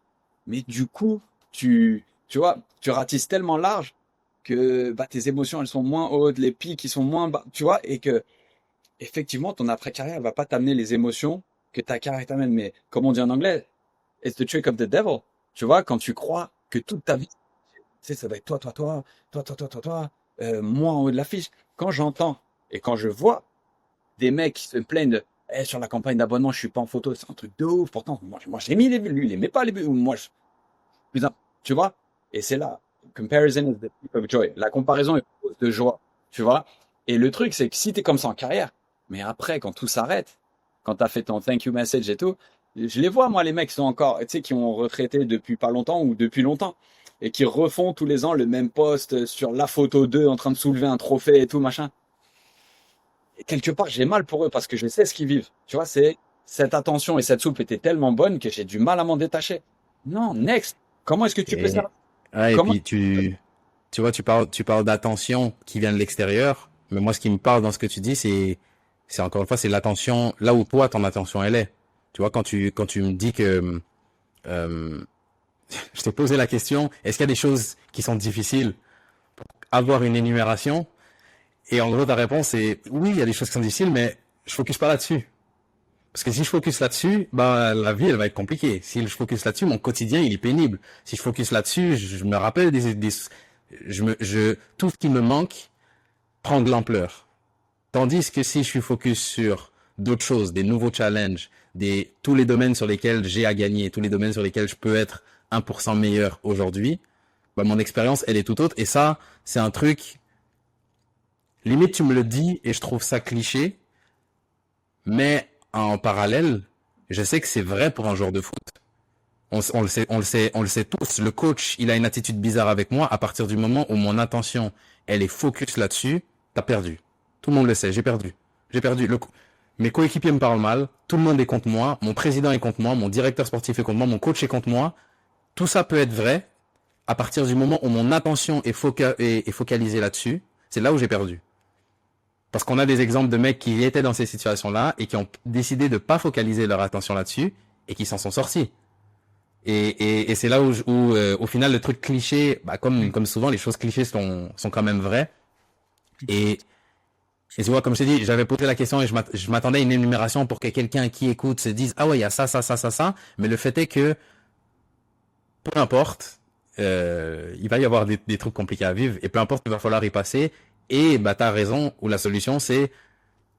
mais du coup, tu vois, tu ratisses tellement large que bah, tes émotions, elles sont moins hautes, les pics, ils sont moins bas, tu vois, et que effectivement, ton après-carrière, elle va pas t'amener les émotions que ta carrière t'amène. Mais comme on dit en anglais, it's the trick of the devil. Tu vois, quand tu crois que toute ta vie, tu sais, ça va être moi en haut de l'affiche. Quand j'entends et quand je vois des mecs qui se plaignent de eh, sur la campagne d'abonnement, je suis pas en photo, c'est un truc de ouf. Pourtant, moi j'ai mis les vues, lui, il aimait pas les vues. Moi, putain, tu vois? Et c'est là, comparison is the thief of joy. La comparaison est cause de joie, tu vois? Et le truc, c'est que si t'es comme ça en carrière, mais après, quand tout s'arrête, quand t'as fait ton thank you message et tout, je les vois, moi, les mecs qui sont encore, tu sais, qui ont retraité depuis pas longtemps ou depuis longtemps, et qui refont tous les ans le même post sur la photo d'eux en train de soulever un trophée et tout, machin. Et quelque part, j'ai mal pour eux parce que je sais ce qu'ils vivent. Tu vois, c'est cette attention et cette soupe était tellement bonne que j'ai du mal à m'en détacher. Non, next. Comment est-ce que tu peux Et, ça? ouais, et Comment? puis tu vois, tu parles d'attention qui vient de l'extérieur, mais moi, ce qui me parle dans ce que tu dis, c'est encore une fois, c'est l'attention, là où toi, ton attention, elle est. Tu vois, quand tu me dis que euh, je t'ai posé la question, est-ce qu'il y a des choses qui sont difficiles? Avoir une énumération. Et en gros, ta réponse est oui, il y a des choses qui sont difficiles, mais je focus pas là-dessus. Parce que si je focus là-dessus, bah la vie elle va être compliquée. Si je focus là-dessus, mon quotidien il est pénible. Si je focus là-dessus, je me rappelle tout ce qui me manque prend de l'ampleur. Tandis que si je suis focus sur d'autres choses, des nouveaux challenges, tous les domaines sur lesquels j'ai à gagner, tous les domaines sur lesquels je peux être 1% meilleur aujourd'hui, bah mon expérience elle est tout autre. Et ça, c'est un truc, limite tu me le dis et je trouve ça cliché, mais en parallèle, je sais que c'est vrai pour un joueur de foot. On le sait tous. Le coach, il a une attitude bizarre avec moi. À partir du moment où mon attention, elle est focus là-dessus, t'as perdu. Tout le monde le sait, j'ai perdu. J'ai perdu. Mes coéquipiers me parlent mal. Tout le monde est contre moi. Mon président est contre moi. Mon directeur sportif est contre moi. Mon coach est contre moi. Tout ça peut être vrai. À partir du moment où mon attention est focalisée là-dessus, c'est là où j'ai perdu. Parce qu'on a des exemples de mecs qui étaient dans ces situations-là et qui ont décidé de pas focaliser leur attention là-dessus et qui s'en sont sortis. Et c'est là où au final, le truc cliché, bah, comme souvent, les choses clichés sont quand même vraies. Et tu vois, comme je t'ai dit, j'avais posé la question et je m'attendais à une énumération pour que quelqu'un qui écoute se dise, ah ouais, il y a ça, ça, ça, ça, ça. Mais le fait est que, peu importe, il va y avoir des trucs compliqués à vivre et peu importe, il va falloir y passer. Et bah, t'as raison, ou la solution, c'est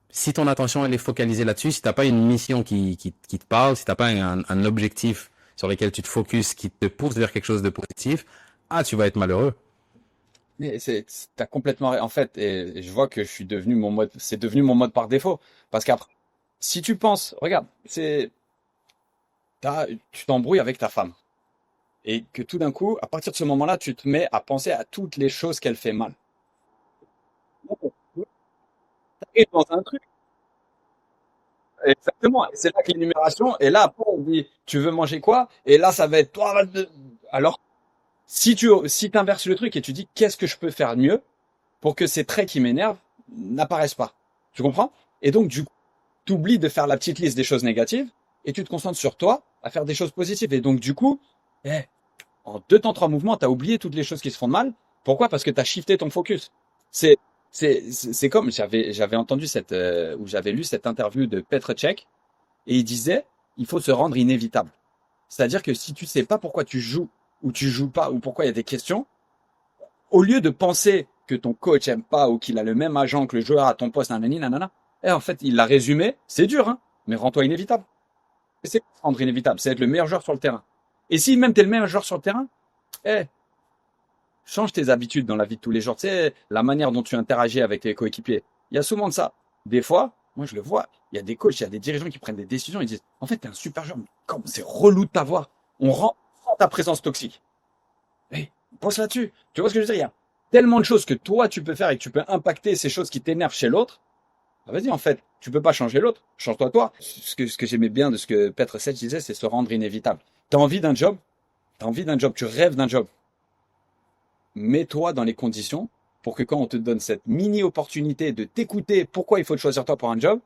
si ton attention elle est focalisée là-dessus, si t'as pas une mission qui te parle, si t'as pas un objectif sur lequel tu te focuses, qui te pousse vers quelque chose de positif, ah, tu vas être malheureux. Mais t'as complètement, en fait, et je vois que c'est devenu mon mode par défaut. Parce qu'après, si tu penses, regarde, tu t'embrouilles avec ta femme. Et que tout d'un coup, à partir de ce moment-là, tu te mets à penser à toutes les choses qu'elle fait mal. T'arrives dans un truc. Exactement. Et c'est là que l'énumération, et là, après, on dit, tu veux manger quoi? Et là, ça va être toi. Alors, si t'inverses le truc et tu dis, qu'est-ce que je peux faire de mieux pour que ces traits qui m'énervent n'apparaissent pas? Tu comprends? Et donc, du coup, tu oublies de faire la petite liste des choses négatives et tu te concentres sur toi à faire des choses positives. Et donc, du coup, eh, en deux temps, trois mouvements, tu as oublié toutes les choses qui se font de mal. Pourquoi? Parce que tu as shifté ton focus. C'est, c'est comme, j'avais entendu ou j'avais lu cette interview de Petr Cech et il disait, il faut se rendre inévitable. C'est-à-dire que si tu sais pas pourquoi tu joues ou tu joues pas ou pourquoi il y a des questions, au lieu de penser que ton coach aime pas ou qu'il a le même agent que le joueur à ton poste, nanani, nanana, en fait, il l'a résumé, c'est dur, hein, mais rends-toi inévitable. C'est se rendre inévitable, c'est être le meilleur joueur sur le terrain. Et si même t'es le meilleur joueur sur le terrain, eh, change tes habitudes dans la vie de tous les jours. Tu sais, la manière dont tu interagis avec tes coéquipiers. Il y a souvent de ça. Des fois, moi je le vois, il y a des coachs, il y a des dirigeants qui prennent des décisions, ils disent, en fait, t'es un super joueur, mais comme c'est relou de t'avoir, on rend ta présence toxique. Hey, pense là-dessus. Tu vois ce que je veux dire? Il y a tellement de choses que toi tu peux faire et que tu peux impacter ces choses qui t'énervent chez l'autre. Ah, vas-y, en fait, tu peux pas changer l'autre. Change-toi toi. Ce que j'aimais bien de ce que Petr Cech disait, c'est se rendre inévitable. T'as envie d'un job? T'as envie d'un job, tu rêves d'un job. Mets-toi dans les conditions pour que quand on te donne cette mini opportunité de t'écouter pourquoi il faut te choisir toi pour un job,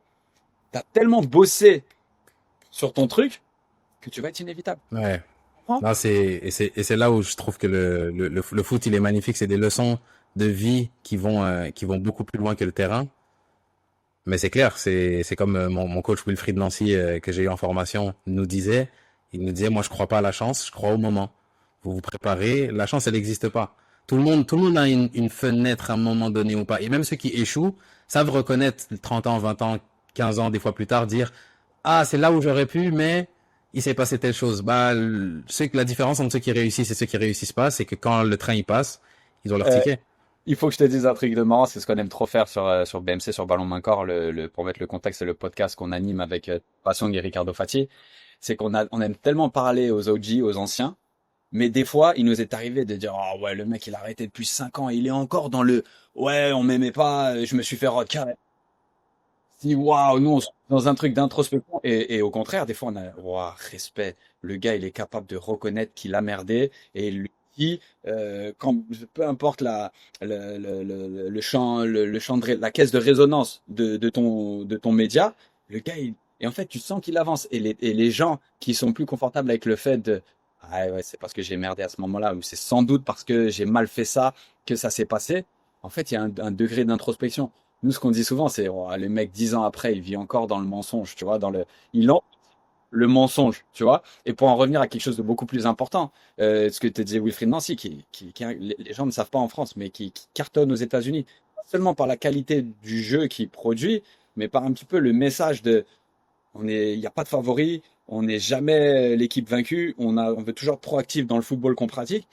t'as tellement bossé sur ton truc que tu vas être inévitable. Ouais. Hein. Non, et c'est là où je trouve que le foot, il est magnifique. C'est des leçons de vie qui vont beaucoup plus loin que le terrain. Mais c'est clair, c'est comme mon coach Wilfried Nancy que j'ai eu en formation nous disait. Il nous disait, moi, je crois pas à la chance, je crois au moment. Vous vous préparez, la chance, elle n'existe pas. Tout le monde a une fenêtre à un moment donné ou pas. Et même ceux qui échouent savent reconnaître 30 ans, 20 ans, 15 ans, des fois plus tard, dire, ah, c'est là où j'aurais pu, mais il s'est passé telle chose. Bah, c'est que la différence entre ceux qui réussissent et ceux qui réussissent pas, c'est que quand le train y passe, ils ont leur Euh, ticket. il faut que je te dise un truc de marrant, c'est ce qu'on aime trop faire sur BMC, sur Ballon Main Corps, pour mettre le contexte, c'est le podcast qu'on anime avec Passion et Ricardo Fati. C'est on aime tellement parler aux OG, aux anciens, mais des fois, il nous est arrivé de dire, oh ouais, le mec, il a arrêté depuis 5 ans, il est encore dans ouais, on m'aimait pas, je me suis fait recaler. Si, waouh, nous, on se dans un truc d'introspection. Et au contraire, des fois, on a, waouh, respect. Le gars, il est capable de reconnaître qu'il a merdé. Et lui, peu importe le champ, la caisse de résonance de ton média, le gars, Et en fait, tu sens qu'il avance. Et les gens qui sont plus confortables avec le fait de ah ouais, c'est parce que j'ai merdé à ce moment-là, ou c'est sans doute parce que j'ai mal fait ça que ça s'est passé. En fait, il y a un degré d'introspection. Nous, ce qu'on dit souvent, c'est oh, le mec 10 ans après, il vit encore dans le mensonge, tu vois, il en le mensonge, tu vois. Et pour en revenir à quelque chose de beaucoup plus important, ce que te disait Wilfried Nancy, les gens ne savent pas en France, mais qui cartonne aux États-Unis, pas seulement par la qualité du jeu qu'il produit, mais par un petit peu le message de il n'y a pas de favori, on n'est jamais l'équipe vaincue, on veut toujours être proactif dans le football qu'on pratique.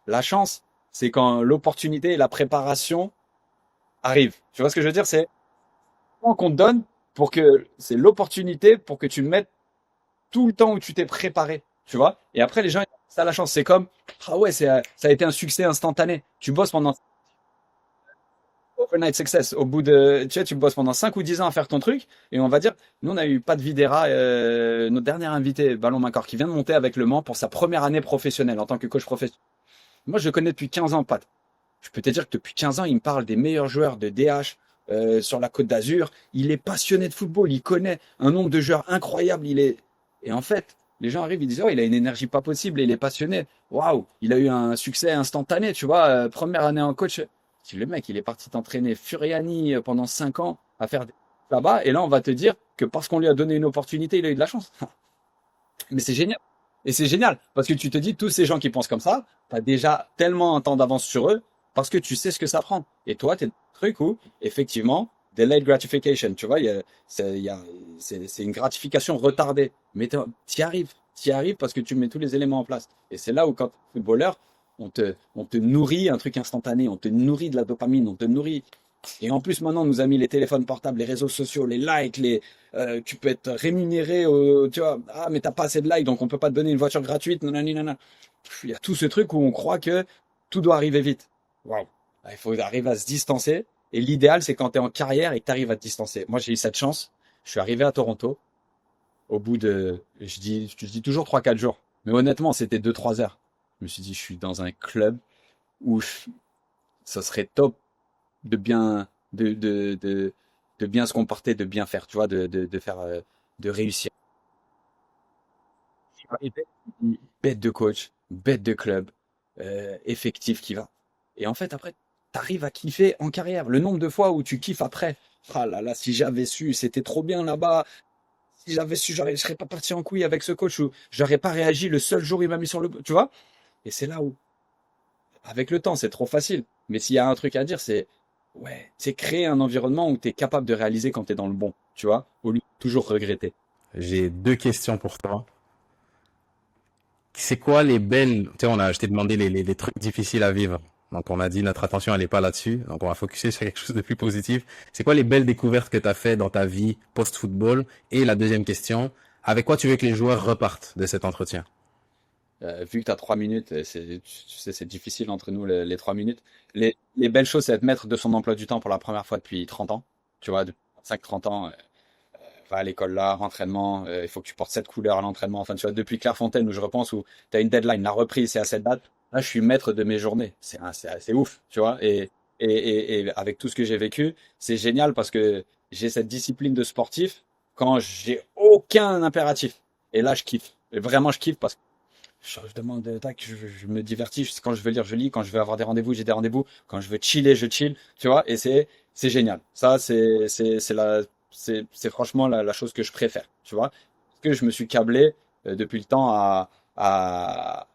La chance, c'est quand l'opportunité et la préparation arrivent. Tu vois ce que je veux dire? C'est le temps qu'on te donne pour que c'est l'opportunité pour que tu mettes tout le temps où tu t'es préparé, tu vois. Et après, les gens, ça a la chance. C'est comme, ah ouais, ça a été un succès instantané. Tu bosses pendant overnight success. Au bout de, tu sais, tu bosses pendant 5 ou 10 ans à faire ton truc. Et on va dire, nous, on a eu Pat Videra, notre dernier invité, Ballon Macor, qui vient de monter avec Le Mans pour sa première année professionnelle en tant que coach professionnel. Moi, je le connais depuis 15 ans, Pat. Je peux te dire que depuis 15 ans, il me parle des meilleurs joueurs de DH sur la Côte d'Azur. Il est passionné de football. Il connaît un nombre de joueurs incroyable. Et en fait, les gens arrivent, ils disent, oh, il a une énergie pas possible et il est passionné. Waouh, il a eu un succès instantané, tu vois. Première année en coach. Si le mec, il est parti t'entraîner Furiani pendant 5 ans à faire des là-bas, et là, on va te dire que parce qu'on lui a donné une opportunité, il a eu de la chance. Mais c'est génial. Et c'est génial, parce que tu te dis, tous ces gens qui pensent comme ça, tu as déjà tellement un temps d'avance sur eux, parce que tu sais ce que ça prend. Et toi, tu es dans un truc où, effectivement, delayed gratification, tu vois, c'est une gratification retardée. Mais tu y arrives parce que tu mets tous les éléments en place. Et c'est là où, quand tu es footballeur, on te nourrit un truc instantané, on te nourrit de la dopamine, on te nourrit. Et en plus, maintenant, on nous a mis les téléphones portables, les réseaux sociaux, les likes, tu peux être rémunéré, tu vois, ah, mais t'as pas assez de likes, donc on peut pas te donner une voiture gratuite, nanani, nanana. Il y a tout ce truc où on croit que tout doit arriver vite. Waouh. Il faut arriver à se distancer. Et l'idéal, c'est quand tu es en carrière et que tu arrives à te distancer. Moi, j'ai eu cette chance. Je suis arrivé à Toronto au bout de, je dis toujours 3 4 jours. Mais honnêtement, c'était 2 3 heures. Je me suis dit, je suis dans un club où ça serait top de bien, de bien se comporter, de bien faire, tu vois, de faire, de réussir. Et bête de coach, bête de club, effectif qui va. Et en fait, après, t'arrives à kiffer en carrière. Le nombre de fois où tu kiffes après. Ah là là, si j'avais su, c'était trop bien là-bas. Si j'avais su, je serais pas parti en couille avec ce coach ou j'aurais pas réagi le seul jour où il m'a mis sur le, tu vois? Et c'est là où, avec le temps, c'est trop facile. Mais s'il y a un truc à dire, ouais, c'est créer un environnement où tu es capable de réaliser quand tu es dans le bon, tu vois, au lieu de toujours regretter. J'ai deux questions pour toi. C'est quoi les belles, tu sais, je t'ai demandé les trucs difficiles à vivre. Donc, on a dit notre attention, elle est pas là-dessus. Donc, on va focuser sur quelque chose de plus positif. C'est quoi les belles découvertes que tu as fait dans ta vie post-football? Et la deuxième question, avec quoi tu veux que les joueurs repartent de cet entretien? Vu que tu as 3 minutes, tu sais, c'est difficile entre nous les 3 minutes. Les belles choses, c'est être maître de son emploi du temps pour la première fois depuis 30 ans. Tu vois, depuis 5 30 ans, va à l'école là, entraînement, il faut que tu portes cette couleur à l'entraînement. Enfin, tu vois, depuis Clairefontaine où je repense, où tu as une deadline, la reprise, c'est à cette date. Là, je suis maître de mes journées. C'est ouf, tu vois. Et avec tout ce que j'ai vécu, c'est génial parce que j'ai cette discipline de sportif quand j'ai aucun impératif. Et là, je kiffe. Et vraiment, je kiffe parce que je demande, tac, je me divertis. Quand je veux lire, je lis. Quand je veux avoir des rendez-vous, j'ai des rendez-vous. Quand je veux chiller, je chill. Tu vois, et c'est génial. Ça, c'est franchement la chose que je préfère. Tu vois, parce que je me suis câblé depuis le temps à, à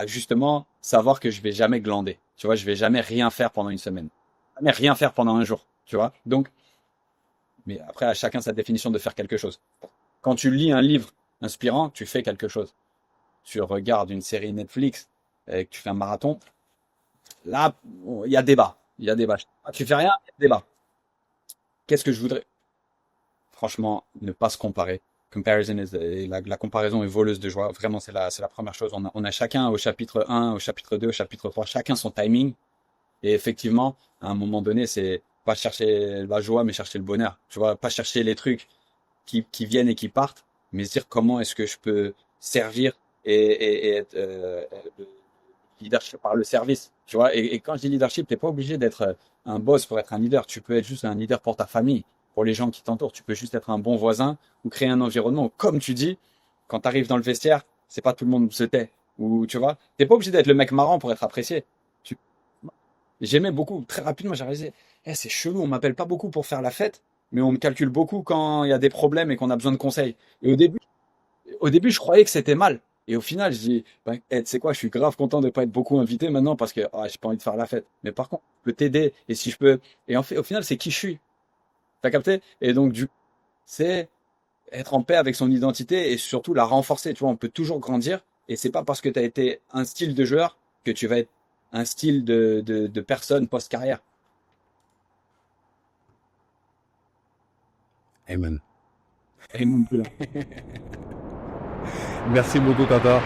justement savoir que je vais jamais glander. Tu vois, je vais jamais rien faire pendant une semaine. Jamais rien faire pendant un jour. Tu vois, donc, mais après, à chacun sa définition de faire quelque chose. Quand tu lis un livre inspirant, tu fais quelque chose. Tu regardes une série Netflix et que tu fais un marathon, là, il y a débat. Il y a débat. Tu fais rien, il y a débat. Qu'est-ce que je voudrais? Franchement, ne pas se comparer. La comparaison est voleuse de joie. Vraiment, c'est la première chose. On a chacun au chapitre 1, au chapitre 2, au chapitre 3, chacun son timing. Et effectivement, à un moment donné, c'est pas chercher la joie, mais chercher le bonheur. Tu vois, pas chercher les trucs qui viennent et qui partent, mais se dire comment est-ce que je peux servir et être leadership par le service. Tu vois, et quand je dis leadership, t'es pas obligé d'être un boss pour être un leader. Tu peux être juste un leader pour ta famille. pour les gens qui t'entourent. Tu peux juste être un bon voisin ou créer un environnement où, comme tu dis, quand tu arrives dans le vestiaire, c'est pas tout le monde se tait. Ou tu vois, t'es pas obligé d'être le mec marrant pour être apprécié. Tu- J'aimais beaucoup, très rapidement, j'ai réalisé, c'est chelou, on m'appelle pas beaucoup pour faire la fête, mais on me calcule beaucoup quand il y a des problèmes et qu'on a besoin de conseils. Et au début, je croyais que c'était mal. Et au final, je dis, bah, tu sais quoi, je suis grave content de pas être beaucoup invité maintenant parce que j'ai pas envie de faire la fête. Mais par contre, je peux t'aider. Et si je peux. Et en fait, au final, c'est qui je suis. T'as capté? Et donc, c'est être en paix avec son identité et surtout la renforcer. Tu vois, on peut toujours grandir. Et c'est pas parce que tu as été un style de joueur que tu vas être un style de personne post-carrière. Amen. Et non plus là. Merci beaucoup, Tata.